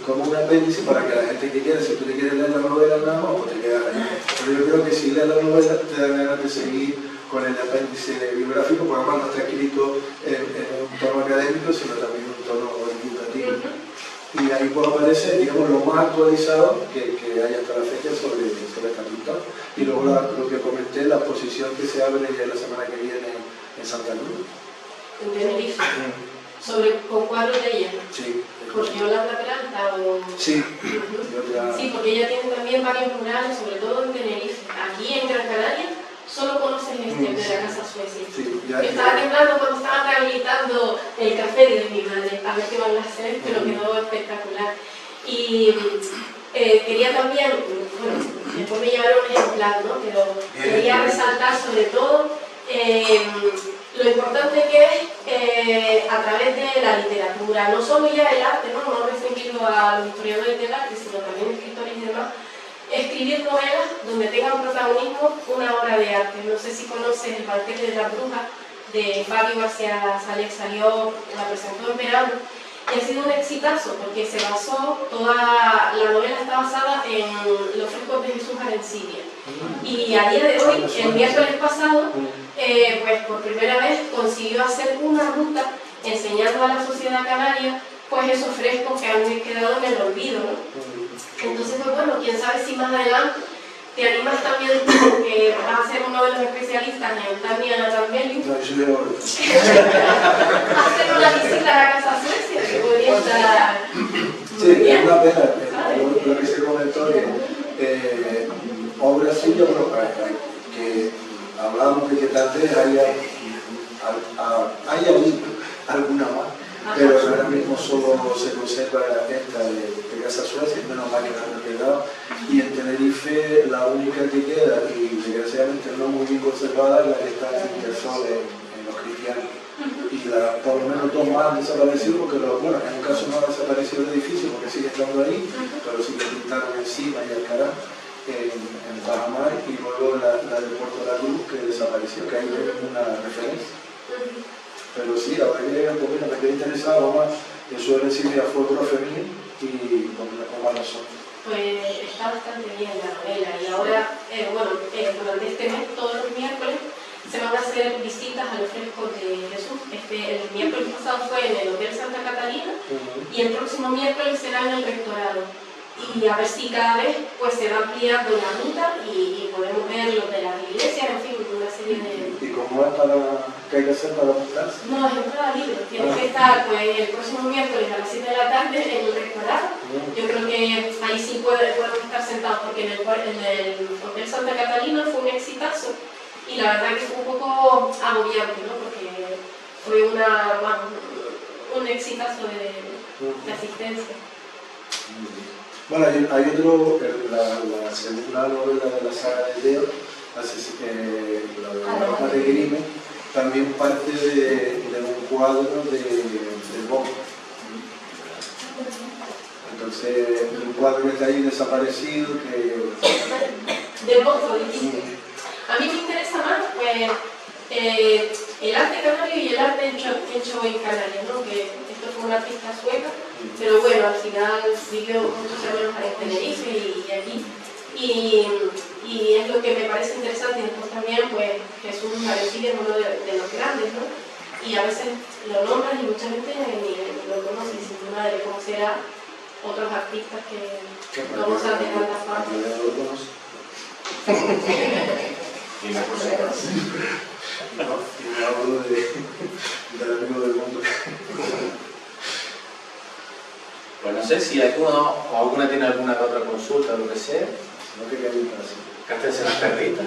como un apéndice para que la gente que quiera, si tú le quieres leer la novela nada más, pues te quedas ahí. Pero yo creo que si lees la novela, te dan ganas de seguir con el apéndice biográfico, porque además no está escrito en un tono académico, sino también en un tono divulgativo. Y ahí pues aparece, digamos, lo más actualizado que hay hasta la fecha sobre esta pintora. Y luego lo que comenté, la exposición que se abre ya la semana que viene en Santa Cruz. En Tenerife. Con cuadros de ella. Sí. Porque Yolanda Peralta o... Sí. Sí, porque ella tiene también varios murales, sobre todo en Tenerife. Aquí en Gran Canaria solo conoces este de la Casa Suecia. Sí, estaba temblando cuando estaban rehabilitando el café de mi madre, a ver qué van a hacer, pero quedó espectacular. Y quería también, bueno, después me llevaron un ejemplar, ¿no? Pero quería resaltar sobre todo lo importante que es a través de la literatura, no solo ya el arte, no restringido a los historiadores del arte, sino también escritores y demás, escribir novelas donde tengan protagonismo una obra de arte. No sé si conoces El banquete de la bruja de Fabio García Sales, la presentó en verano y ha sido un exitazo porque se basó, toda la novela está basada en los frescos de Jesús Arencibia. Y a día de hoy, el miércoles pasado, pues por primera vez consiguió hacer una ruta enseñando a la sociedad canaria pues esos frescos que han quedado en el olvido, ¿no? Entonces, pues bueno, quién sabe si más adelante te animas también, porque vas a ser uno de los especialistas en Tania Tambelli. No, yo llevo... hacer una visita a la Casa Suecia, que podría estar... Sí, es una pena, lo que se comentó, que obras suyas, bueno, que hablábamos de que tal vez haya alguna más, pero ahora mismo solo se conserva esta de Casa Suecia, menos mal que no han quedado, y en Tenerife la única que queda, y desgraciadamente no muy bien conservada, es la que está en Intersol, en Los Cristianos. Y por lo menos dos más han desaparecido, porque bueno, en un caso no ha desaparecido el edificio porque sigue estando ahí, pero sí que pintaron encima y Alcaraz en Bajamar, y luego la del Puerto de la Cruz, que desapareció, que ahí hay una referencia. Pero sí, la verdad que pues, me quedé interesado más en su Arencibia, fue profe mío y con más razón. Pues está bastante bien la novela, y ahora, durante este mes, todos los miércoles, se van a hacer visitas a los frescos de Jesús. El miércoles pasado fue en el Hotel Santa Catalina y el próximo miércoles será en el Rectorado. Y a ver si cada vez pues, se va ampliando la ruta y podemos ver los de las iglesias, en fin, una serie de... ¿Y cómo es qué hay que hacer para apuntarse? No, es entrada libre. Tienes que estar pues, el próximo miércoles a las 7 de la tarde en el Rectorado. Yo creo que ahí sí podemos estar sentados, porque en el Hotel Santa Catalina fue un exitazo. Y la verdad que fue un poco agobiante, ¿no? Porque fue un exitazo de asistencia. Bueno, hay otro, la segunda novela de la saga de Leo, la de Roma de Grimes, también parte de un cuadro de Bob. Entonces, un cuadro que está ahí desaparecido, que... De Bob, dijiste. A mí me interesa más pues, el arte canario y el arte hecho en Canarias, ¿no? Que esto fue una artista sueca, pero bueno, al final vivió muchos años en Tenerife y aquí. Y es lo que me parece interesante, y después también pues, Jesús Arencibia es uno de los grandes, ¿no? Y a veces lo nombran y mucha gente ni lo conoce, y sin duda de cómo será otros artistas que no gozan de tanta fama. Y no por supuesto. No hablo del amigo del mundo. Pues no sé si alguno o alguna tiene alguna otra consulta o lo que sea. No te quedes así. Cástense las perritas.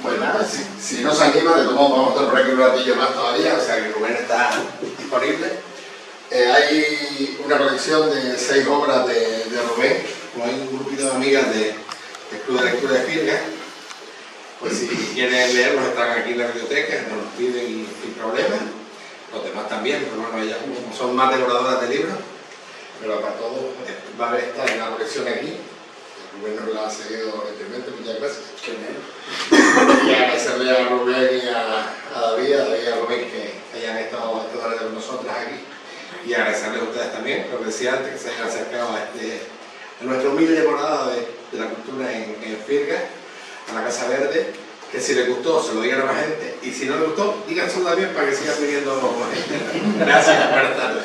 Bueno, pues si no se anima, de todos modos vamos a estar por aquí un ratillo más todavía, o sea que Rubén está disponible. Hay una colección de 6 obras de Rubén, como hay un grupito de amigas del Club de Lectura de Firga, pues si quieren leerlos están aquí en la biblioteca, nos los piden sin problema. Los demás también, pero bueno, ellas son más devoradoras de libros, pero para todos va a estar en la colección aquí. Rubén nos la ha seguido gentilmente, muchas gracias. Y agradecerle a Rubén y a David y a Rubén que hayan estado esta tarde con nosotras aquí. Y agradecerles a ustedes también, como decía antes, que se hayan acercado a nuestra humilde morada de la cultura en Firga, a la Casa Verde, que si les gustó se lo digan a más gente, y si no les gustó, díganselo también para que sigan viniendo más gente. Gracias, buenas tardes.